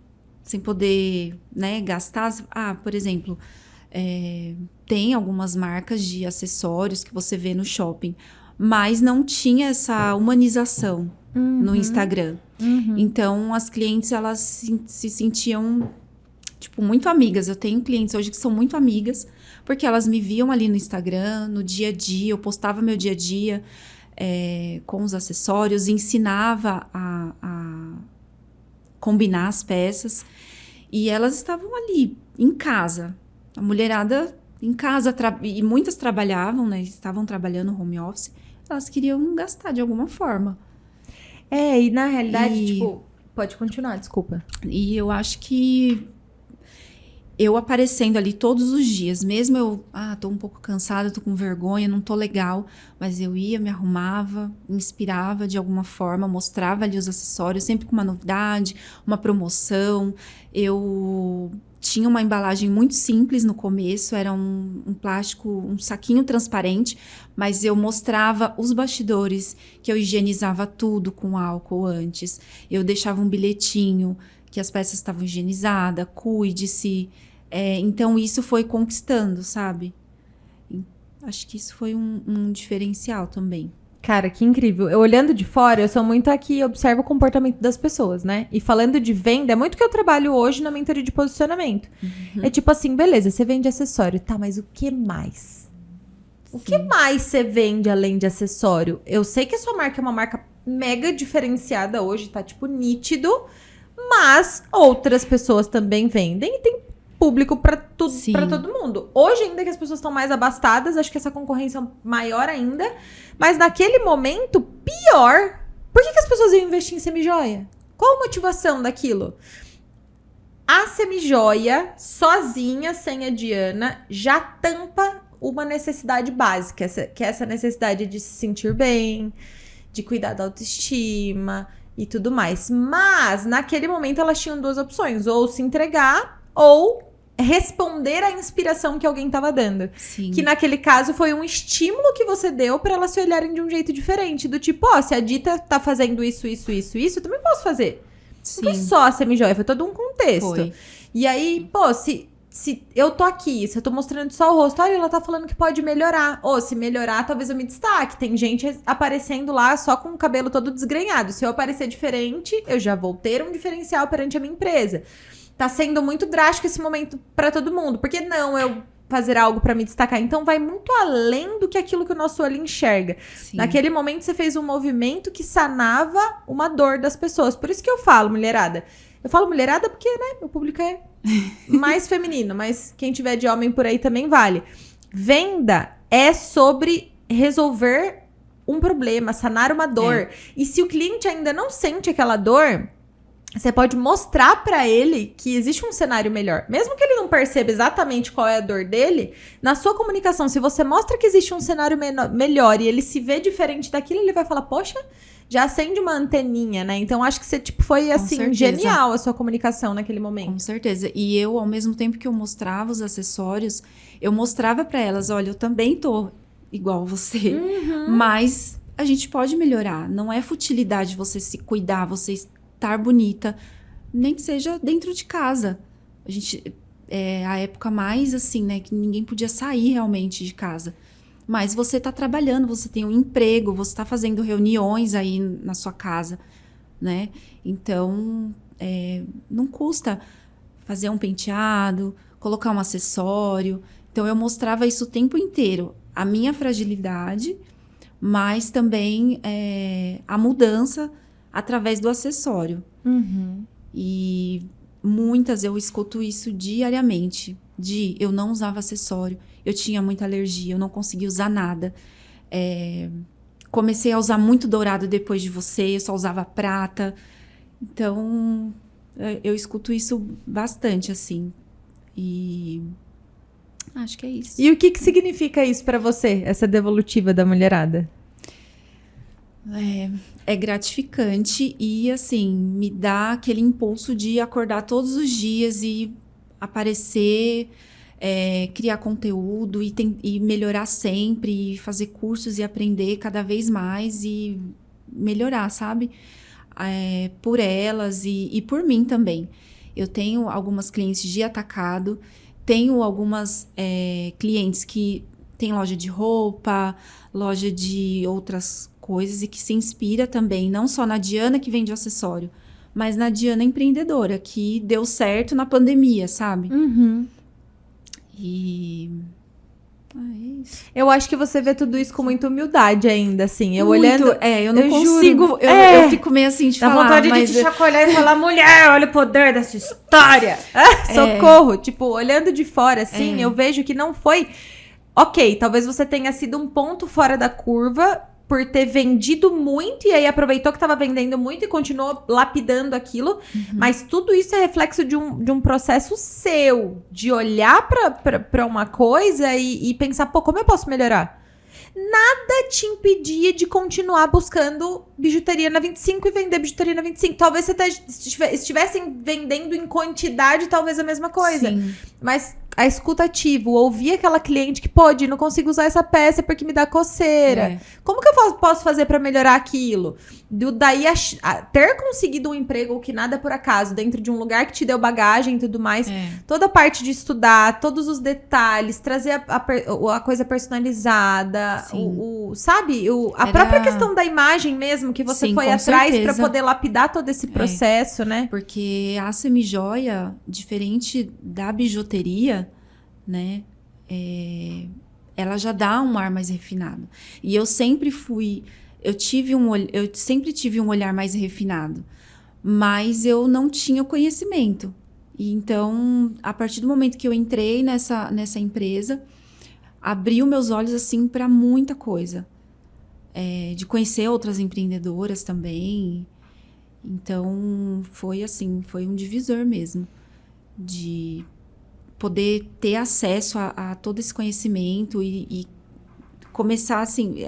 sem poder, né, gastar. Por exemplo, tem algumas marcas de acessórios que você vê no shopping, mas não tinha essa humanização no Instagram. Então, as clientes, elas se sentiam, tipo, muito amigas. Eu tenho clientes hoje que são muito amigas, porque elas me viam ali no Instagram, no dia a dia. Eu postava meu dia a dia com os acessórios, ensinava a combinar as peças. E elas estavam ali, em casa. A mulherada em casa, e muitas trabalhavam, né? Estavam trabalhando home office. Elas queriam gastar de alguma forma. E na realidade, tipo... Pode continuar, desculpa. E eu acho que eu aparecendo ali todos os dias, mesmo eu... tô um pouco cansada, tô com vergonha, não tô legal. Mas eu ia, me arrumava, inspirava de alguma forma, mostrava ali os acessórios, sempre com uma novidade, uma promoção. Eu... tinha uma embalagem muito simples no começo, era um plástico, um saquinho transparente, mas eu mostrava os bastidores, que eu higienizava tudo com álcool antes. Eu deixava um bilhetinho que as peças estavam higienizadas, cuide-se. Então, isso foi conquistando, sabe? Acho que isso foi um diferencial também. Cara, que incrível. Eu olhando de fora, eu sou muito aqui, observo o comportamento das pessoas, né? E falando de venda, é muito que eu trabalho hoje na mentoria de posicionamento. É tipo assim, beleza, você vende acessório, tá, mas o que mais? O que mais você vende além de acessório? Eu sei que a sua marca é uma marca mega diferenciada hoje, tá tipo nítido, mas outras pessoas também vendem e tem público para tudo, para todo mundo. Hoje, ainda que as pessoas estão mais abastadas, acho que essa concorrência é maior ainda. Mas naquele momento, pior. Por que as pessoas iam investir em semijoia? Qual a motivação daquilo? A semijoia, sozinha, sem a Diana, já tampa uma necessidade básica, que é essa necessidade de se sentir bem, de cuidar da autoestima e tudo mais. Mas, naquele momento, elas tinham duas opções. Ou se entregar, ou responder à inspiração que alguém estava dando. Sim. Que naquele caso foi um estímulo que você deu para elas se olharem de um jeito diferente. Do tipo, se a Dita tá fazendo isso, eu também posso fazer. Sim. Não foi só a semijoia, foi todo um contexto. Foi. E aí, se eu tô aqui, se eu tô mostrando só o rosto, olha, ela tá falando que pode melhorar. Ou se melhorar, talvez eu me destaque. Tem gente aparecendo lá só com o cabelo todo desgrenhado. Se eu aparecer diferente, eu já vou ter um diferencial perante a minha empresa. Tá sendo muito drástico esse momento pra todo mundo. Por que não eu fazer algo pra me destacar? Então vai muito além do que aquilo que o nosso olho enxerga. Sim. Naquele momento você fez um movimento que sanava uma dor das pessoas. Por isso que eu falo, mulherada. Eu falo mulherada porque, né, meu público é mais feminino. Mas quem tiver de homem por aí também vale. Venda é sobre resolver um problema, sanar uma dor. E se o cliente ainda não sente aquela dor... Você pode mostrar pra ele que existe um cenário melhor. Mesmo que ele não perceba exatamente qual é a dor dele, na sua comunicação, se você mostra que existe um cenário melhor e ele se vê diferente daquilo, ele vai falar, poxa, já acende uma anteninha, né? Então, acho que você foi, assim, genial a sua comunicação naquele momento. Com certeza. E eu, ao mesmo tempo que eu mostrava os acessórios, eu mostrava pra elas, olha, eu também tô igual você, mas a gente pode melhorar. Não é futilidade você se cuidar, você estar bonita, nem que seja dentro de casa. A gente a época mais assim, né, que ninguém podia sair realmente de casa. Mas você tá trabalhando, você tem um emprego, você tá fazendo reuniões aí na sua casa, né? Então, não custa fazer um penteado, colocar um acessório. Então, eu mostrava isso o tempo inteiro. A minha fragilidade, mas também a mudança através do acessório. E muitas eu escuto isso diariamente. Eu não usava acessório, eu tinha muita alergia, eu não conseguia usar nada. Comecei a usar muito dourado depois de você, eu só usava prata. Então, eu escuto isso bastante, assim. E acho que é isso. E o que significa isso pra você, essa devolutiva da mulherada? É gratificante e, assim, me dá aquele impulso de acordar todos os dias e aparecer, criar conteúdo e melhorar sempre, e fazer cursos e aprender cada vez mais e melhorar, sabe? Por elas e por mim também. Eu tenho algumas clientes de atacado, tenho algumas clientes que têm loja de roupa, loja de outras coisas e que se inspira também, não só na Diana que vende acessório, mas na Diana empreendedora, que deu certo na pandemia, sabe? E... é isso. Eu acho que você vê tudo isso com muita humildade ainda, assim. Eu Muito, olhando... eu não eu consigo... juro. Eu fico meio assim de Dá falar, vontade mas... de te chacoalhar e falar, mulher, olha o poder dessa história. Socorro. Tipo, olhando de fora, assim, eu vejo que não foi... Ok, talvez você tenha sido um ponto fora da curva por ter vendido muito e aí aproveitou que estava vendendo muito e continuou lapidando aquilo. Mas tudo isso é reflexo de um processo seu, de olhar para uma coisa e pensar, pô, como eu posso melhorar? Nada te impedia de continuar buscando bijuteria na 25 e vender bijuteria na 25. Talvez você estivessem vendendo em quantidade, talvez a mesma coisa. Sim. Mas a escuta ativa, ouvir aquela cliente que, pô, não consigo usar essa peça porque me dá coceira. Como que eu posso fazer pra melhorar aquilo? Daí ter conseguido um emprego que nada é por acaso, dentro de um lugar que te deu bagagem e tudo mais, toda a parte de estudar, todos os detalhes, trazer a coisa personalizada, sabe? A própria questão da imagem mesmo, que você foi atrás pra poder lapidar todo esse processo, né? Porque a semijoia, diferente da bijuteria, né? Ela já dá um ar mais refinado. E eu sempre sempre tive um olhar mais refinado, mas eu não tinha conhecimento. E então, a partir do momento que eu entrei nessa empresa, abriu meus olhos assim para muita coisa, de conhecer outras empreendedoras também. Então, foi um divisor mesmo, de poder ter acesso a todo esse conhecimento e começar, assim,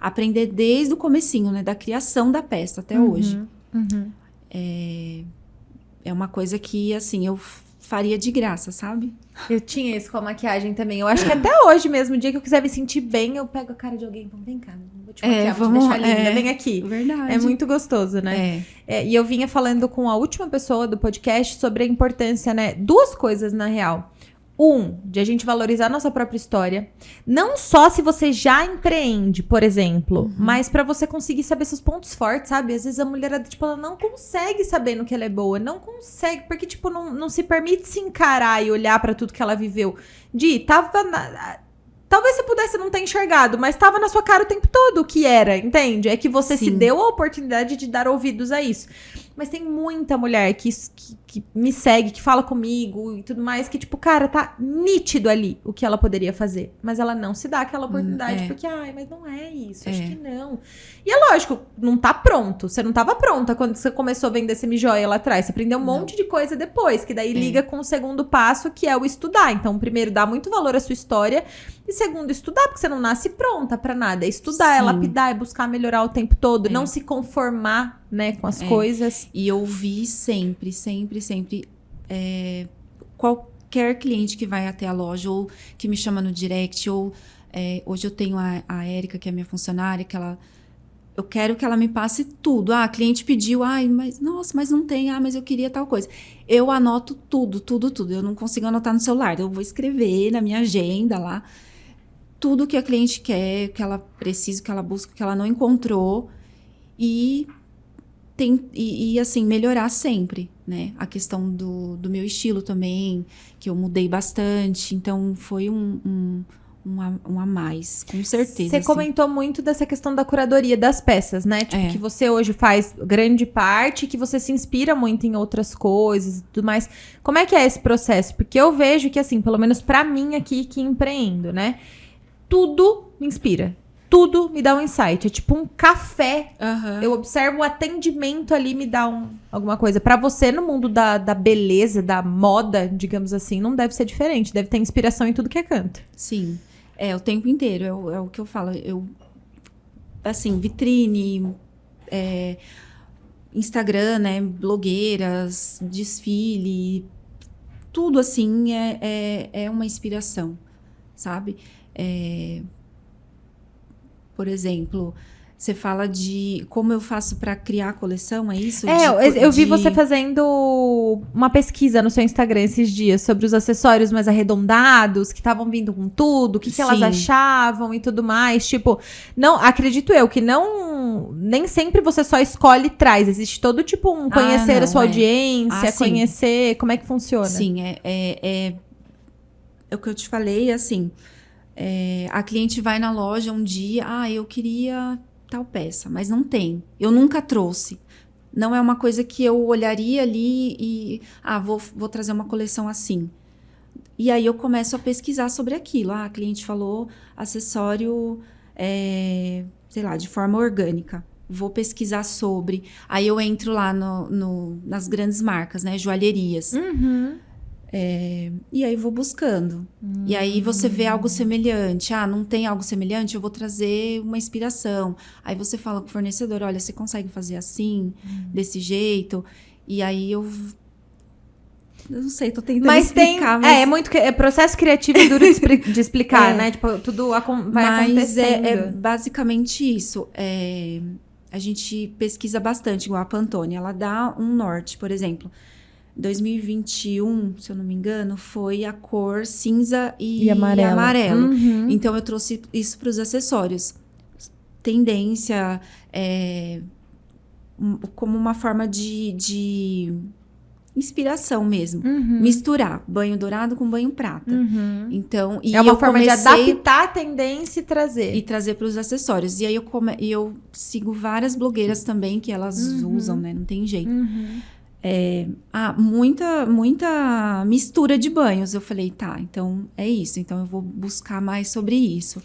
aprender desde o comecinho, né? Da criação da peça até hoje. É uma coisa que, assim, eu faria de graça, sabe? Eu tinha isso com a maquiagem também. Eu acho que até hoje mesmo, o dia que eu quiser me sentir bem, eu pego a cara de alguém. Vem cá, vou te maquiar, vou te deixar linda. Vem aqui. Verdade. É muito gostoso, né? E eu vinha falando com a última pessoa do podcast sobre a importância, né? Duas coisas, na real. De a gente valorizar a nossa própria história. Não só se você já empreende, por exemplo, mas pra você conseguir saber seus pontos fortes, sabe? Às vezes a mulherada, tipo, ela não consegue saber no que ela é boa. Não consegue, porque, tipo, não se permite se encarar e olhar pra tudo que ela viveu. Talvez você pudesse não ter enxergado, mas tava na sua cara o tempo todo o que era, entende? É que você se deu a oportunidade de dar ouvidos a isso. Mas tem muita mulher que me segue, que fala comigo e tudo mais, que tipo, cara, tá nítido ali o que ela poderia fazer. Mas ela não se dá aquela oportunidade, porque, mas não é isso, acho que não. E é lógico, não tá pronto. Você não tava pronta quando você começou a vender semijoia lá atrás. Você aprendeu um monte de coisa depois, que daí liga com o segundo passo, que é o estudar. Então, primeiro, dá muito valor à sua história. E segundo, estudar, porque você não nasce pronta pra nada. É estudar, é lapidar, é buscar melhorar o tempo todo. Não se conformar, né, com as coisas. E ouvir sempre, qualquer cliente que vai até a loja, ou que me chama no direct, ou hoje eu tenho a Érica, que é minha funcionária, que eu quero que ela me passe tudo. A cliente pediu, mas não tem, mas eu queria tal coisa. Eu anoto tudo. Eu não consigo anotar no celular, eu vou escrever na minha agenda lá, tudo que a cliente quer, que ela precisa, que ela busca, que ela não encontrou, e assim, melhorar sempre, né? A questão do meu estilo também, que eu mudei bastante, então foi um a mais, com certeza. Você comentou muito dessa questão da curadoria das peças, né? Tipo, que você hoje faz grande parte, que você se inspira muito em outras coisas e tudo mais. Como é que é esse processo? Porque eu vejo que, assim, pelo menos pra mim aqui que empreendo, né? Tudo me inspira. Tudo me dá um insight. É tipo um café. Eu observo o atendimento ali, me dá alguma coisa. Pra você, no mundo da beleza, da moda, digamos assim, não deve ser diferente. Deve ter inspiração em tudo que é canto. Sim. O tempo inteiro. É o que eu falo. Eu assim, vitrine, Instagram, né? Blogueiras, desfile, tudo assim é uma inspiração, sabe? Por exemplo, você fala de como eu faço para criar a coleção, é isso? Eu vi você fazendo uma pesquisa no seu Instagram esses dias sobre os acessórios mais arredondados, que estavam vindo com tudo, o que elas achavam e tudo mais. Tipo, não, acredito eu que nem sempre você só escolhe e traz. Existe todo tipo conhecer a sua audiência, conhecer como é que funciona. Sim, é o que eu te falei, assim, a cliente vai na loja um dia, eu queria tal peça, mas não tem. Eu nunca trouxe. Não é uma coisa que eu olharia ali e... vou trazer uma coleção assim. E aí eu começo a pesquisar sobre aquilo. A cliente falou acessório, sei lá, de forma orgânica. Vou pesquisar sobre. Aí eu entro lá nas grandes marcas, né? Joalherias. Uhum. E aí vou buscando. E aí você vê algo semelhante. Não tem algo semelhante? Eu vou trazer uma inspiração. Aí você fala com o fornecedor, olha, você consegue fazer assim, desse jeito? E aí eu não sei, tô tentando explicar. Mas é processo criativo e duro de explicar, né? Tipo, tudo vai acontecendo. É basicamente isso. A gente pesquisa bastante, igual a Pantone. Ela dá um norte, por exemplo. 2021, se eu não me engano, foi a cor cinza e amarelo. Uhum. Então, eu trouxe isso para os acessórios. Tendência, como uma forma de inspiração mesmo. Uhum. Misturar banho dourado com banho prata. Uhum. Então, é uma forma de adaptar a tendência e trazer. E trazer para os acessórios. E aí, eu sigo várias blogueiras também, que elas usam, né? Não tem jeito. Uhum. Muita mistura de banhos. Eu falei, tá, então é isso. Então eu vou buscar mais sobre isso.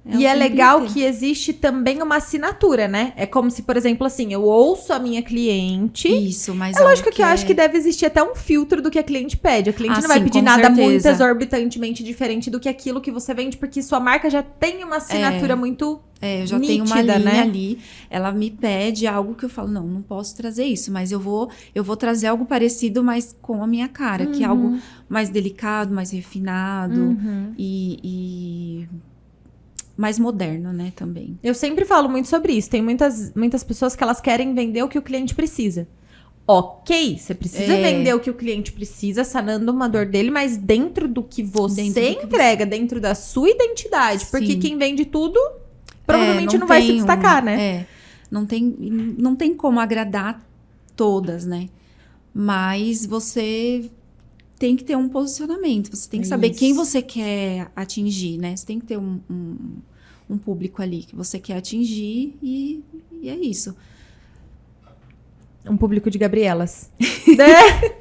E é legal que existe também uma assinatura, né? É como se, por exemplo, assim, eu ouço a minha cliente. Isso, mas... É lógico que eu acho que deve existir até um filtro do que a cliente pede. A cliente não vai pedir nada muito exorbitantemente diferente do que aquilo que você vende, porque sua marca já tem uma assinatura muito eu já nítida, tenho uma linha, né? Ali. Ela me pede algo que eu falo, não posso trazer isso, mas eu vou trazer algo parecido, mas com a minha cara, que é algo mais delicado, mais refinado e mais moderno, né, também. Eu sempre falo muito sobre isso. Tem muitas pessoas que elas querem vender o que o cliente precisa. Ok, você precisa vender o que o cliente precisa, sanando uma dor dele, mas dentro do que você entrega, dentro da sua identidade. Sim. Porque quem vende tudo, provavelmente não vai se destacar, né? Não tem como agradar todas, né? Mas você tem que ter um posicionamento. Você tem que saber quem você quer atingir, né? Você tem que ter um público ali que você quer atingir e é isso. Um público de Gabrielas.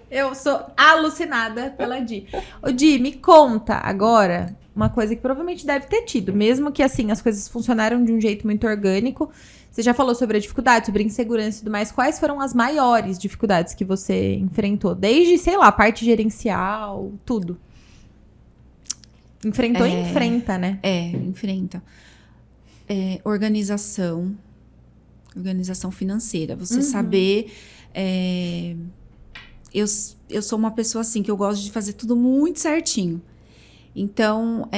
Eu sou alucinada pela Di. Ô, Di, me conta agora uma coisa que provavelmente deve ter tido. Mesmo que, assim, as coisas funcionaram de um jeito muito orgânico. Você já falou sobre a dificuldade, sobre a insegurança e tudo mais. Quais foram as maiores dificuldades que você enfrentou? Desde, sei lá, parte gerencial, tudo. Enfrentou e enfrenta, né? Enfrenta. Organização financeira. Você saber... Eu sou uma pessoa assim, que eu gosto de fazer tudo muito certinho. Então,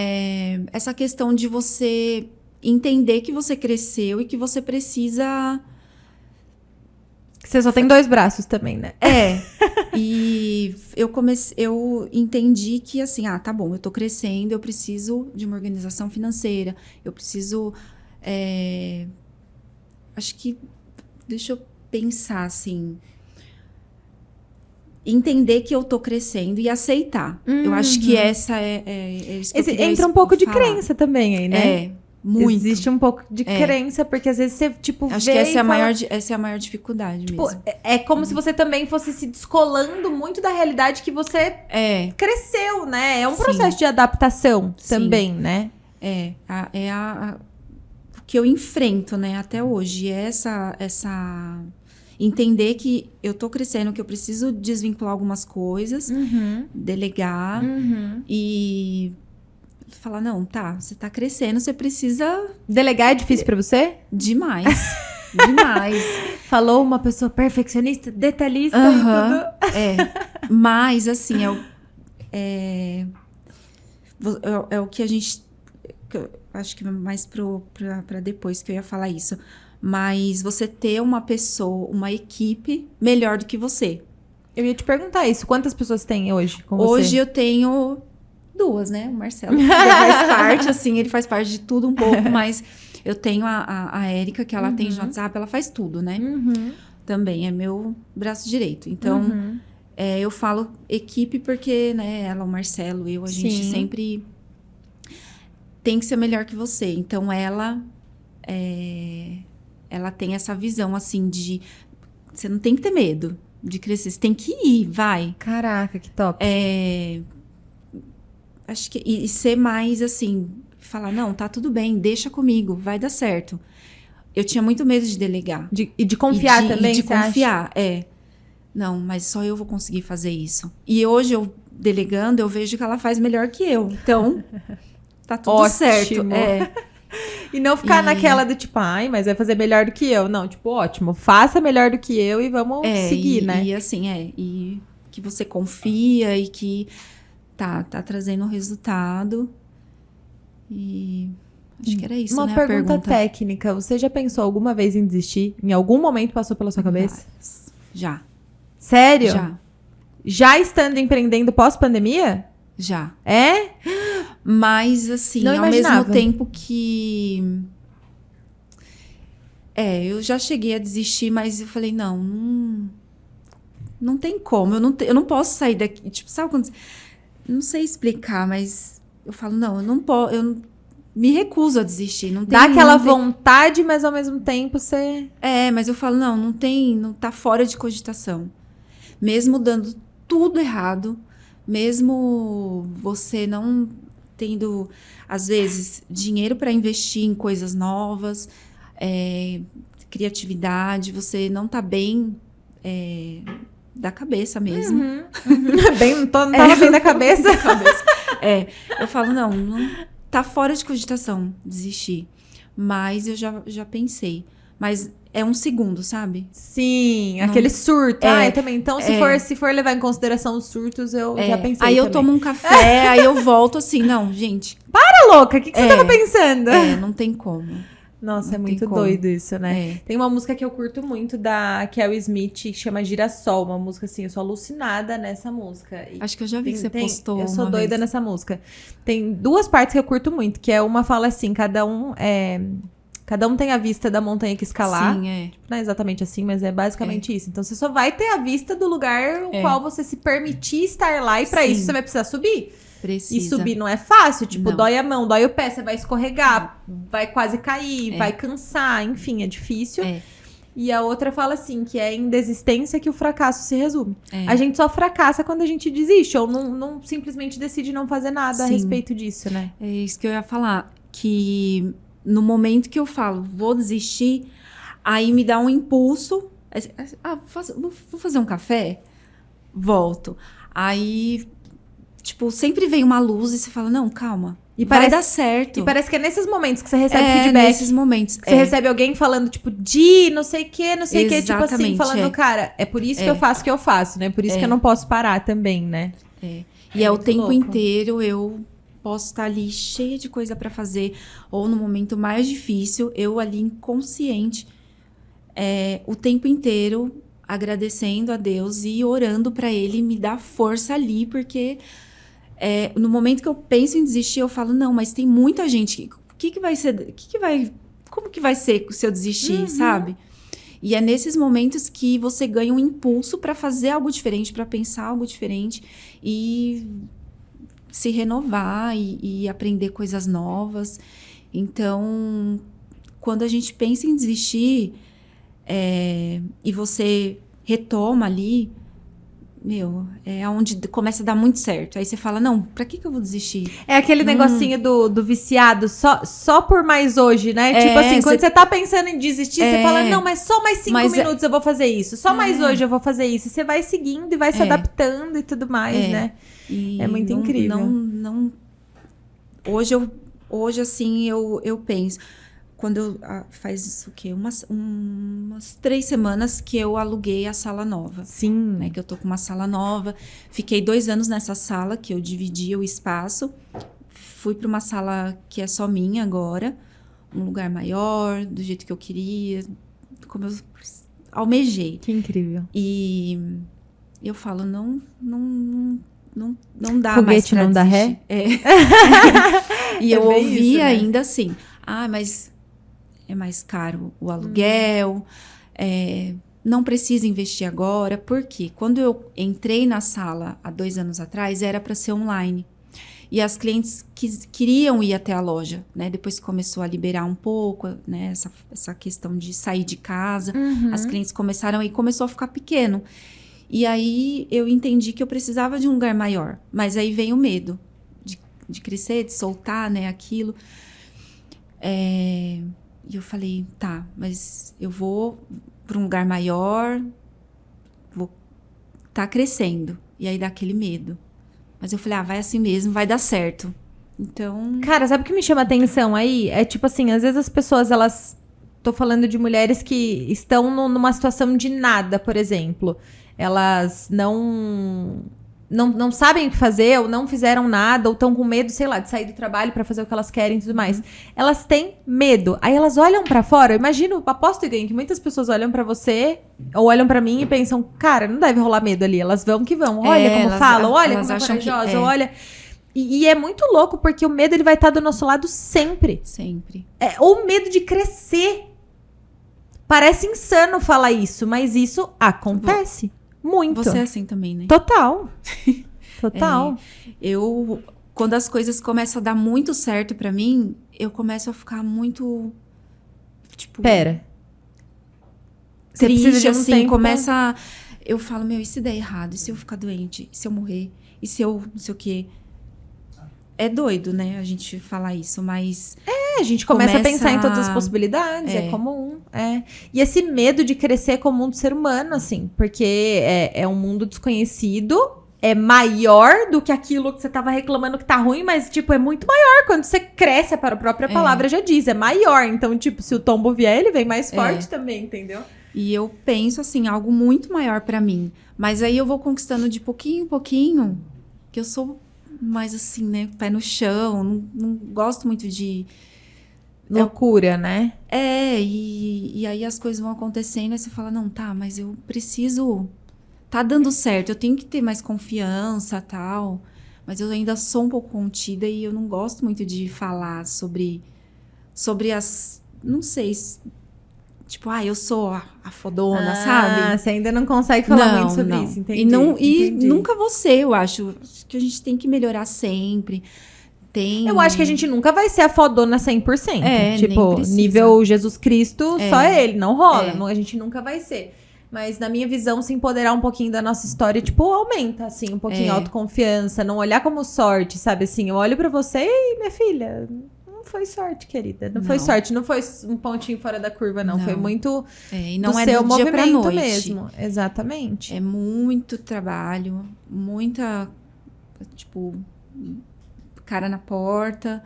essa questão de você entender que você cresceu e que você precisa... Você só tem 2 braços também, né? E eu entendi que assim, tá bom, eu tô crescendo, eu preciso de uma organização financeira, eu preciso... acho que... Deixa eu pensar, assim... Entender que eu tô crescendo e aceitar. Eu acho que essa é isso que eu queria entra um pouco de crença também aí, né? Muito. Existe um pouco de crença, porque às vezes você, tipo, acho que essa é a maior dificuldade mesmo. É como se você também fosse se descolando muito da realidade que você cresceu, né? É um processo de adaptação também, né? O que eu enfrento, né, até hoje. Essa entender que eu tô crescendo, que eu preciso desvincular algumas coisas, delegar e falar, não, tá, você tá crescendo, você precisa Delegar é difícil pra você? demais. Demais. Falou uma pessoa perfeccionista, detalhista e Aham, tudo. Mas, assim, é o que a gente... que eu acho que mais pra depois que eu ia falar isso. Mas você ter uma pessoa, uma equipe melhor do que você. Eu ia te perguntar isso. Quantas pessoas tem hoje com você? Hoje eu tenho 2, né? O Marcelo que faz parte, assim, ele faz parte de tudo um pouco, mas eu tenho a Érica, que ela atende no WhatsApp, ela faz tudo, né? Também é meu braço direito. Então, eu falo equipe porque, né, ela, o Marcelo, a gente sempre tem que ser melhor que você. Então, ela tem essa visão, assim, de... Você não tem que ter medo de crescer, você tem que ir, vai. Caraca, que top. Acho que... E ser mais, assim, falar, não, tá tudo bem, deixa comigo, vai dar certo. Eu tinha muito medo de delegar. E de confiar também, de você acha? confiar, Não, mas só eu vou conseguir fazer isso. E hoje, eu delegando, eu vejo que ela faz melhor que eu. Então, tá tudo Ótimo. certo. E não ficar naquela do tipo, ai, mas vai fazer melhor do que eu. Não, tipo, ótimo, faça melhor do que eu e vamos seguir, né? E assim, e que você confia e que tá trazendo um resultado. E acho que era isso, Uma né? pergunta técnica. Você já pensou alguma vez em desistir? Em algum momento passou pela sua cabeça? Já. Sério? Já. Já estando empreendendo pós-pandemia? Já. É? Mas, assim, Não ao imaginava. mesmo tempo que... eu já cheguei a desistir, mas eu falei, não tem como. Eu não posso sair daqui. Tipo, sabe quando... Não sei explicar, mas eu falo, não, eu não posso... Eu me recuso a desistir. Não tem, Dá aquela não tem... vontade, mas ao mesmo tempo você... mas eu falo, não tá fora de cogitação. Mesmo dando tudo errado, mesmo você não tendo, às vezes, dinheiro para investir em coisas novas, criatividade, você não tá bem da cabeça mesmo. Não tava bem da cabeça. Eu falo, não tá fora de cogitação desistir. Mas eu já pensei. Mas é um segundo, sabe? Sim, aquele surto. Eu também. Então, se for levar em consideração os surtos, eu já pensei Aí eu também. tomo um café, aí eu volto assim, não, gente. Para, louca! O que você tava pensando? Não tem como. Nossa, é Não muito tem como. doido isso, né? Tem uma música que eu curto muito da Kelly Smith, que chama Girassol. Uma música assim, eu sou alucinada nessa música. E acho que eu já vi que você postou. Eu sou uma doida vez. nessa música. Tem 2 partes que eu curto muito, que é uma fala assim, cada um tem a vista da montanha que escalar. Sim, Não é exatamente assim, mas é basicamente isso. Então, você só vai ter a vista do lugar o qual você se permitir estar lá. E pra Sim. isso, você vai precisar subir. Precisa. E subir não é fácil. Tipo, Não. dói a mão, dói o pé. Você vai escorregar, vai quase cair, vai cansar. Enfim, é difícil. E a outra fala assim, que é em desistência que o fracasso se resume. A gente só fracassa quando a gente desiste. Ou não simplesmente decide não fazer nada a Sim. respeito disso, né? É isso que eu ia falar. Que no momento que eu falo, vou desistir, aí me dá um impulso. Vou fazer um café? Volto. Aí, tipo, sempre vem uma luz e você fala, não, calma. E vai dar certo. E parece que é nesses momentos que você recebe feedback. Nesses momentos. Você recebe alguém falando, tipo, não sei o que, tipo assim, Exatamente, falando, cara, é por isso que eu faço o que eu faço, né? Por isso que eu não posso parar também, né? E é o muito tempo louco. inteiro eu posso estar ali cheia de coisa pra fazer, ou no momento mais difícil, eu ali inconsciente, o tempo inteiro agradecendo a Deus e orando pra Ele me dar força ali, porque no momento que eu penso em desistir, eu falo, não, mas tem muita gente, como que vai ser se eu desistir, sabe? E é nesses momentos que você ganha um impulso pra fazer algo diferente, pra pensar algo diferente e se renovar e aprender coisas novas. Então, quando a gente pensa em desistir e você retoma ali, é onde começa a dar muito certo. Aí você fala, não, pra que eu vou desistir? É aquele negocinho do viciado, só por mais hoje, né? Tipo assim, quando você tá pensando em desistir, você fala, não, mas só mais 5 minutos eu vou fazer isso. Só mais hoje eu vou fazer isso. E você vai seguindo e vai se adaptando e tudo mais, né? E é muito incrível. Hoje assim, eu penso... Quando faz isso o quê? Umas 3 semanas que eu aluguei a sala nova. Sim. Né? Que eu tô com uma sala nova. Fiquei 2 anos nessa sala, que eu dividi o espaço. Fui para uma sala que é só minha agora. Um lugar maior, do jeito que eu queria. Como eu almejei. Que incrível. E eu falo, não dá Foguete mais pra não dá ré? E É eu bem ouvi isso, né? ainda assim, mas é mais caro o aluguel, não precisa investir agora. Por quê? Quando eu entrei na sala há 2 anos atrás, era para ser online. E as clientes queriam ir até a loja, né? Depois que começou a liberar um pouco, né? Essa questão de sair de casa, as clientes começaram e começou a ficar pequeno. E aí eu entendi que eu precisava de um lugar maior. Mas aí vem o medo de crescer, de soltar, né? Aquilo. E eu falei, tá, mas eu vou para um lugar maior, vou tá crescendo. E aí dá aquele medo. Mas eu falei, vai assim mesmo, vai dar certo. Então... Cara, sabe o que me chama atenção aí? É tipo assim, às vezes as pessoas, elas... Tô falando de mulheres que estão numa situação de nada, por exemplo. Elas não sabem o que fazer, ou não fizeram nada, ou estão com medo, sei lá, de sair do trabalho pra fazer o que elas querem e tudo mais. Elas têm medo. Aí elas olham pra fora. Eu imagino, aposto e ganho, que muitas pessoas olham pra você, ou olham pra mim e pensam, cara, não deve rolar medo ali. Elas vão que vão. Olha como falam, olha como é corajosa, olha... E é muito louco, porque o medo, ele vai estar do nosso lado sempre. Sempre. Ou medo de crescer. Parece insano falar isso, mas isso acontece. Muito. Você é assim também, né? Total. Total. Quando as coisas começam a dar muito certo pra mim, eu começo a ficar muito, tipo... Pera. Você triste, precisa de um assim, tempo... Eu falo, e se der errado? E se eu ficar doente? E se eu morrer? E se eu não sei o quê? É doido, né? A gente falar isso, mas... a gente começa a pensar em todas as possibilidades, é comum. E esse medo de crescer é comum do ser humano, assim, porque é um mundo desconhecido, é maior do que aquilo que você tava reclamando que tá ruim, mas, tipo, é muito maior. Quando você cresce, a própria palavra já diz, é maior. Então, tipo, se o tombo vier, ele vem mais forte também, entendeu? E eu penso, assim, algo muito maior pra mim. Mas aí eu vou conquistando de pouquinho em pouquinho, que eu sou mais assim, né, pé no chão, não gosto muito de... Loucura, né? E aí as coisas vão acontecendo, aí você fala, não, tá, mas eu preciso... Tá dando certo, eu tenho que ter mais confiança, tal. Mas eu ainda sou um pouco contida e eu não gosto muito de falar sobre as... Não sei, tipo, eu sou a fodona, sabe? Você ainda não consegue falar muito sobre isso, entendi. E nunca você, eu acho que a gente tem que melhorar sempre. Eu acho que a gente nunca vai ser a fodona 100%. Tipo, nível Jesus Cristo, só ele, não rola. A gente nunca vai ser. Mas na minha visão, se empoderar um pouquinho da nossa história, tipo, aumenta, assim, um pouquinho a autoconfiança. Não olhar como sorte, sabe? Assim, eu olho pra você e, minha filha, não foi sorte, querida. Não foi sorte, não foi um pontinho fora da curva, não. Foi muito e não do é seu do dia pra movimento noite mesmo. Exatamente. É muito trabalho, muita, tipo... cara na porta,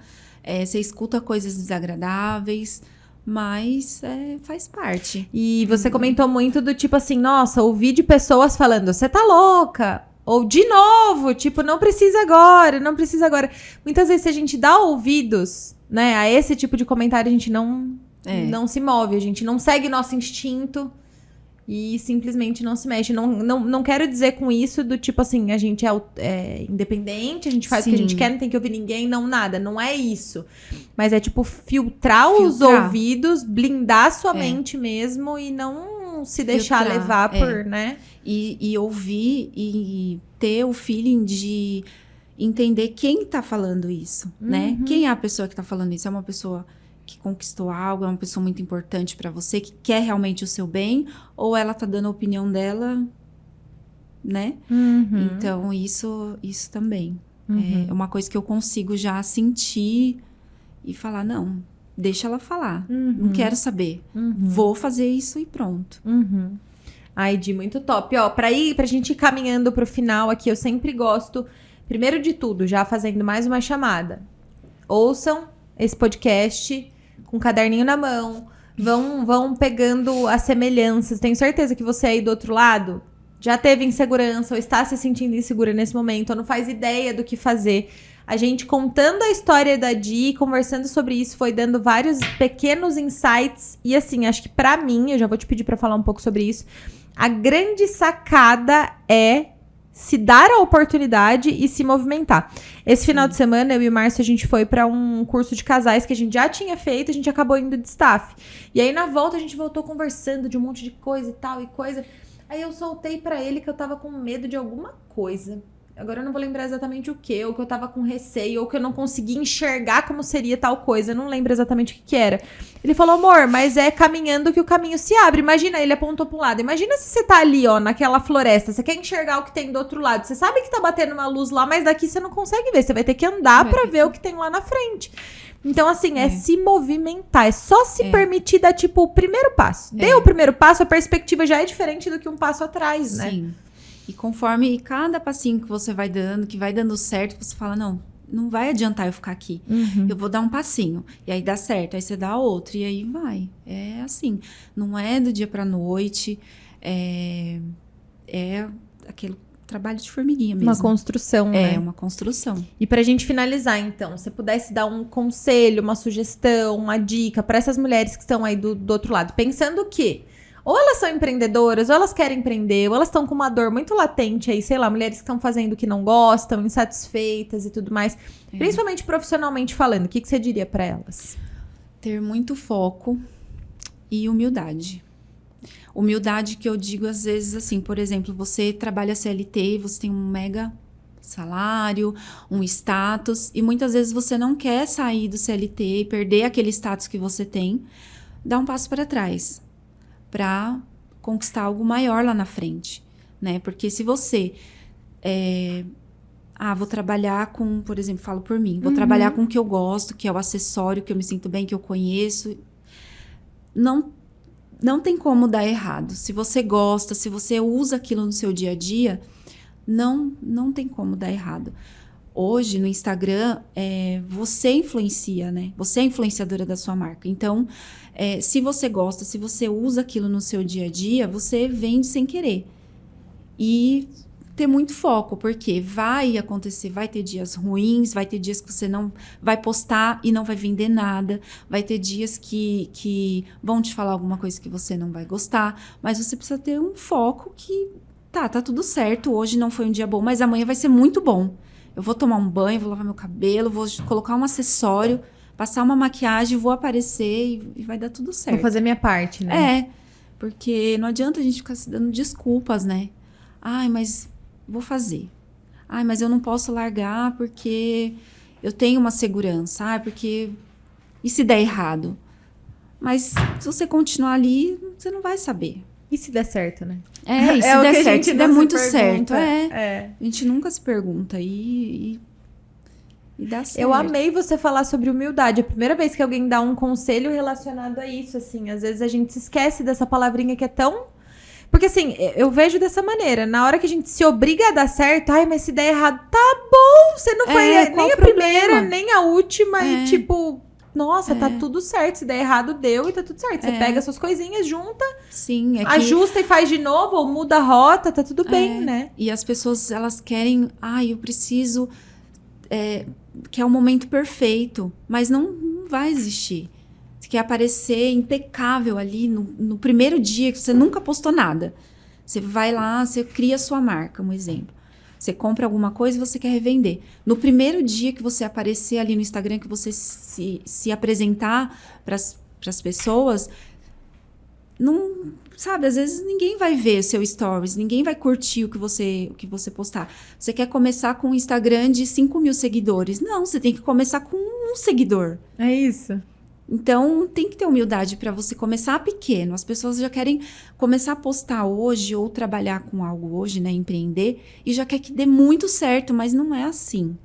você escuta coisas desagradáveis, mas faz parte. E você comentou muito do tipo assim, nossa, ouvi de pessoas falando, você tá louca, ou de novo, tipo, não precisa agora, não precisa agora. Muitas vezes se a gente dá ouvidos, né, a esse tipo de comentário, a gente não se move, a gente não segue nosso instinto e simplesmente não se mexe. Não quero dizer com isso do tipo assim, a gente é independente, a gente faz o que a gente quer, não tem que ouvir ninguém, não nada. Não é isso. Mas é tipo filtrar os ouvidos, blindar sua mente mesmo e não se deixar levar por, né? E ouvir e ter o feeling de entender quem tá falando isso, né? Quem é a pessoa que tá falando isso? É uma pessoa... que conquistou algo, é uma pessoa muito importante pra você, que quer realmente o seu bem, ou ela tá dando a opinião dela, né? Então, isso também. É uma coisa que eu consigo já sentir e falar, não, deixa ela falar, não quero saber, vou fazer isso e pronto. Ai, Di, muito top. Ó, pra gente ir caminhando pro final aqui, eu sempre gosto, primeiro de tudo, já fazendo mais uma chamada. ouçam esse podcast com um caderninho na mão, vão pegando as semelhanças. Tenho certeza que você aí do outro lado já teve insegurança ou está se sentindo insegura nesse momento, ou não faz ideia do que fazer. A gente contando a história da Di, conversando sobre isso, foi dando vários pequenos insights. E assim, acho que pra mim, eu já vou te pedir pra falar um pouco sobre isso, a grande sacada é se dar a oportunidade e se movimentar. Esse final de semana, eu e o Márcio, a gente foi pra um curso de casais que a gente já tinha feito, a gente acabou indo de staff. E aí, na volta, a gente voltou conversando de um monte de coisa e tal, e coisa. Aí eu soltei pra ele que eu tava com medo de alguma coisa. Agora eu não vou lembrar exatamente o que, ou que eu tava com receio, ou que eu não conseguia enxergar como seria tal coisa. Eu não lembro exatamente o que era. Ele falou, amor, mas é caminhando que o caminho se abre. Imagina, ele apontou pra um lado. Imagina se você tá ali, ó, naquela floresta. Você quer enxergar o que tem do outro lado. Você sabe que tá batendo uma luz lá, mas daqui você não consegue ver. Você vai ter que andar pra ver o que tem lá na frente. Então, assim, é se movimentar. É só se permitir dar, tipo, o primeiro passo. Dê o primeiro passo, a perspectiva já é diferente do que um passo atrás, né? Sim. E conforme cada passinho que você vai dando, que vai dando certo, você fala, não vai adiantar eu ficar aqui. Eu vou dar um passinho. E aí dá certo, aí você dá outro, e aí vai. É assim, não é do dia pra noite, é aquele trabalho de formiguinha mesmo. Uma construção, né? É, uma construção. E pra gente finalizar, então, se pudesse dar um conselho, uma sugestão, uma dica pra essas mulheres que estão aí do outro lado, pensando que ou elas são empreendedoras, ou elas querem empreender, ou elas estão com uma dor muito latente aí, sei lá, mulheres que estão fazendo o que não gostam, insatisfeitas e tudo mais, principalmente profissionalmente falando, o que você diria pra elas? Ter muito foco e humildade. Humildade que eu digo às vezes assim, por exemplo, você trabalha CLT, você tem um mega salário, um status, e muitas vezes você não quer sair do CLT e perder aquele status que você tem, dá um passo para trás, para conquistar algo maior lá na frente, né? Porque se você vou trabalhar com, por exemplo, falo por mim, vou trabalhar com o que eu gosto, que é o acessório, que eu me sinto bem, que eu conheço, não tem como dar errado. Se você gosta, se você usa aquilo no seu dia a dia, não tem como dar errado. Hoje, no Instagram, você influencia, né? Você é influenciadora da sua marca. Então, se você gosta, se você usa aquilo no seu dia a dia, você vende sem querer. E ter muito foco, porque vai acontecer, vai ter dias ruins, vai ter dias que você não vai postar e não vai vender nada, vai ter dias que vão te falar alguma coisa que você não vai gostar, mas você precisa ter um foco que tá tudo certo, hoje não foi um dia bom, mas amanhã vai ser muito bom. Eu vou tomar um banho, vou lavar meu cabelo, vou colocar um acessório, passar uma maquiagem, vou aparecer e vai dar tudo certo. Vou fazer minha parte, né? Porque não adianta a gente ficar se dando desculpas, né? Ai, mas vou fazer. Ai, mas eu não posso largar porque eu tenho uma segurança. Porque... E se der errado? Mas se você continuar ali, você não vai saber. E se der certo, né? E se der certo, se der muito certo. A gente nunca se pergunta e dá certo. Eu amei você falar sobre humildade. É a primeira vez que alguém dá um conselho relacionado a isso, assim. Às vezes a gente se esquece dessa palavrinha que é tão... Porque, assim, eu vejo dessa maneira. Na hora que a gente se obriga a dar certo, ai, mas se der errado, tá bom. Você não foi nem a primeira, nem a última. E, tipo... Nossa, tá tudo certo. Se der errado, deu e tá tudo certo. Você pega suas coisinhas, junta, ajusta e faz de novo, ou muda a rota, tá tudo bem, né? E as pessoas, elas querem... eu preciso... que é o momento perfeito. Mas não vai existir. Você quer aparecer impecável ali no primeiro dia, que você nunca postou nada. Você vai lá, você cria a sua marca, um exemplo. Você compra alguma coisa e você quer revender. No primeiro dia que você aparecer ali no Instagram, que você se apresentar para as pessoas, não, sabe, às vezes ninguém vai ver seu stories, ninguém vai curtir o que você postar. Você quer começar com um Instagram de 5 mil seguidores. Não, você tem que começar com um seguidor. É isso. Então, tem que ter humildade para você começar pequeno. As pessoas já querem começar a postar hoje ou trabalhar com algo hoje, né? Empreender, e já quer que dê muito certo, mas não é assim.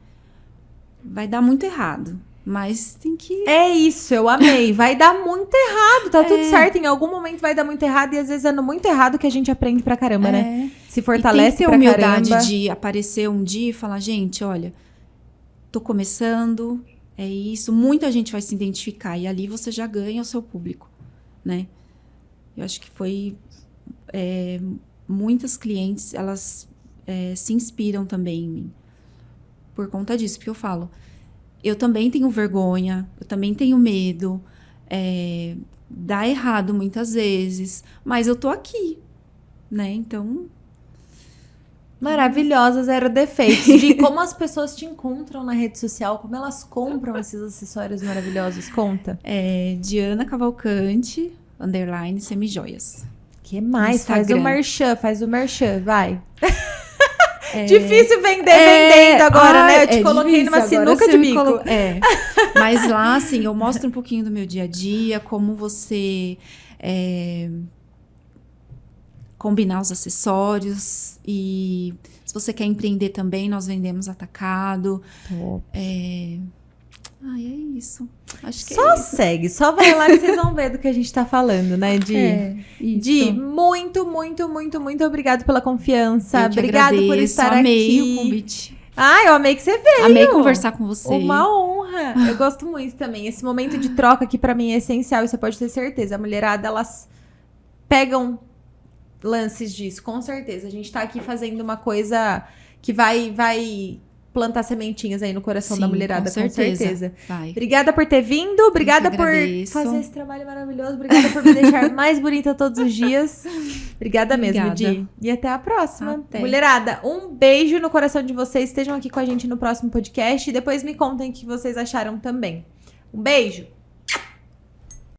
Vai dar muito errado, mas tem que... É isso, eu amei. Vai dar muito errado, tá tudo certo. Em algum momento vai dar muito errado, e às vezes é no muito errado que a gente aprende pra caramba, né? Se fortalece pra caramba. Tem que ter humildade de aparecer um dia e falar, gente, olha, tô começando... É isso, muita gente vai se identificar e ali você já ganha o seu público, né? Eu acho que foi... muitas clientes, elas se inspiram também em mim por conta disso, porque eu falo, eu também tenho vergonha, eu também tenho medo, dá errado muitas vezes, mas eu tô aqui, né? Então... Maravilhosa, zero defeitos. De como as pessoas te encontram na rede social, como elas compram esses acessórios maravilhosos, conta. Diana Cavalcante, _ semijoias. Que mais? Instagram. Faz o merchan, vai. Difícil vender vendendo agora, né? Eu te coloquei numa sinuca de bico. Mas lá, assim, eu mostro um pouquinho do meu dia a dia, como você combinar os acessórios. E se você quer empreender também, nós vendemos atacado. Top. É isso. Acho que só é isso. segue, só vai lá que vocês vão ver do que a gente tá falando, né, Di? Isso. Di, muito, muito, muito, muito obrigado pela confiança. Eu que Obrigado agradeço, por estar amei aqui. o convite. Eu amei que você veio. Amei conversar com você. Uma honra. Eu gosto muito também. Esse momento de troca aqui pra mim é essencial, e você pode ter certeza. A mulherada, elas pegam lances disso, com certeza. A gente tá aqui fazendo uma coisa que vai plantar sementinhas aí no coração da mulherada, com certeza. Vai. Obrigada por ter vindo, obrigada por fazer esse trabalho maravilhoso, obrigada por me deixar mais bonita todos os dias. Obrigada mesmo, Di. E até a próxima. Até. Mulherada, um beijo no coração de vocês. Estejam aqui com a gente no próximo podcast e depois me contem o que vocês acharam também. Um beijo!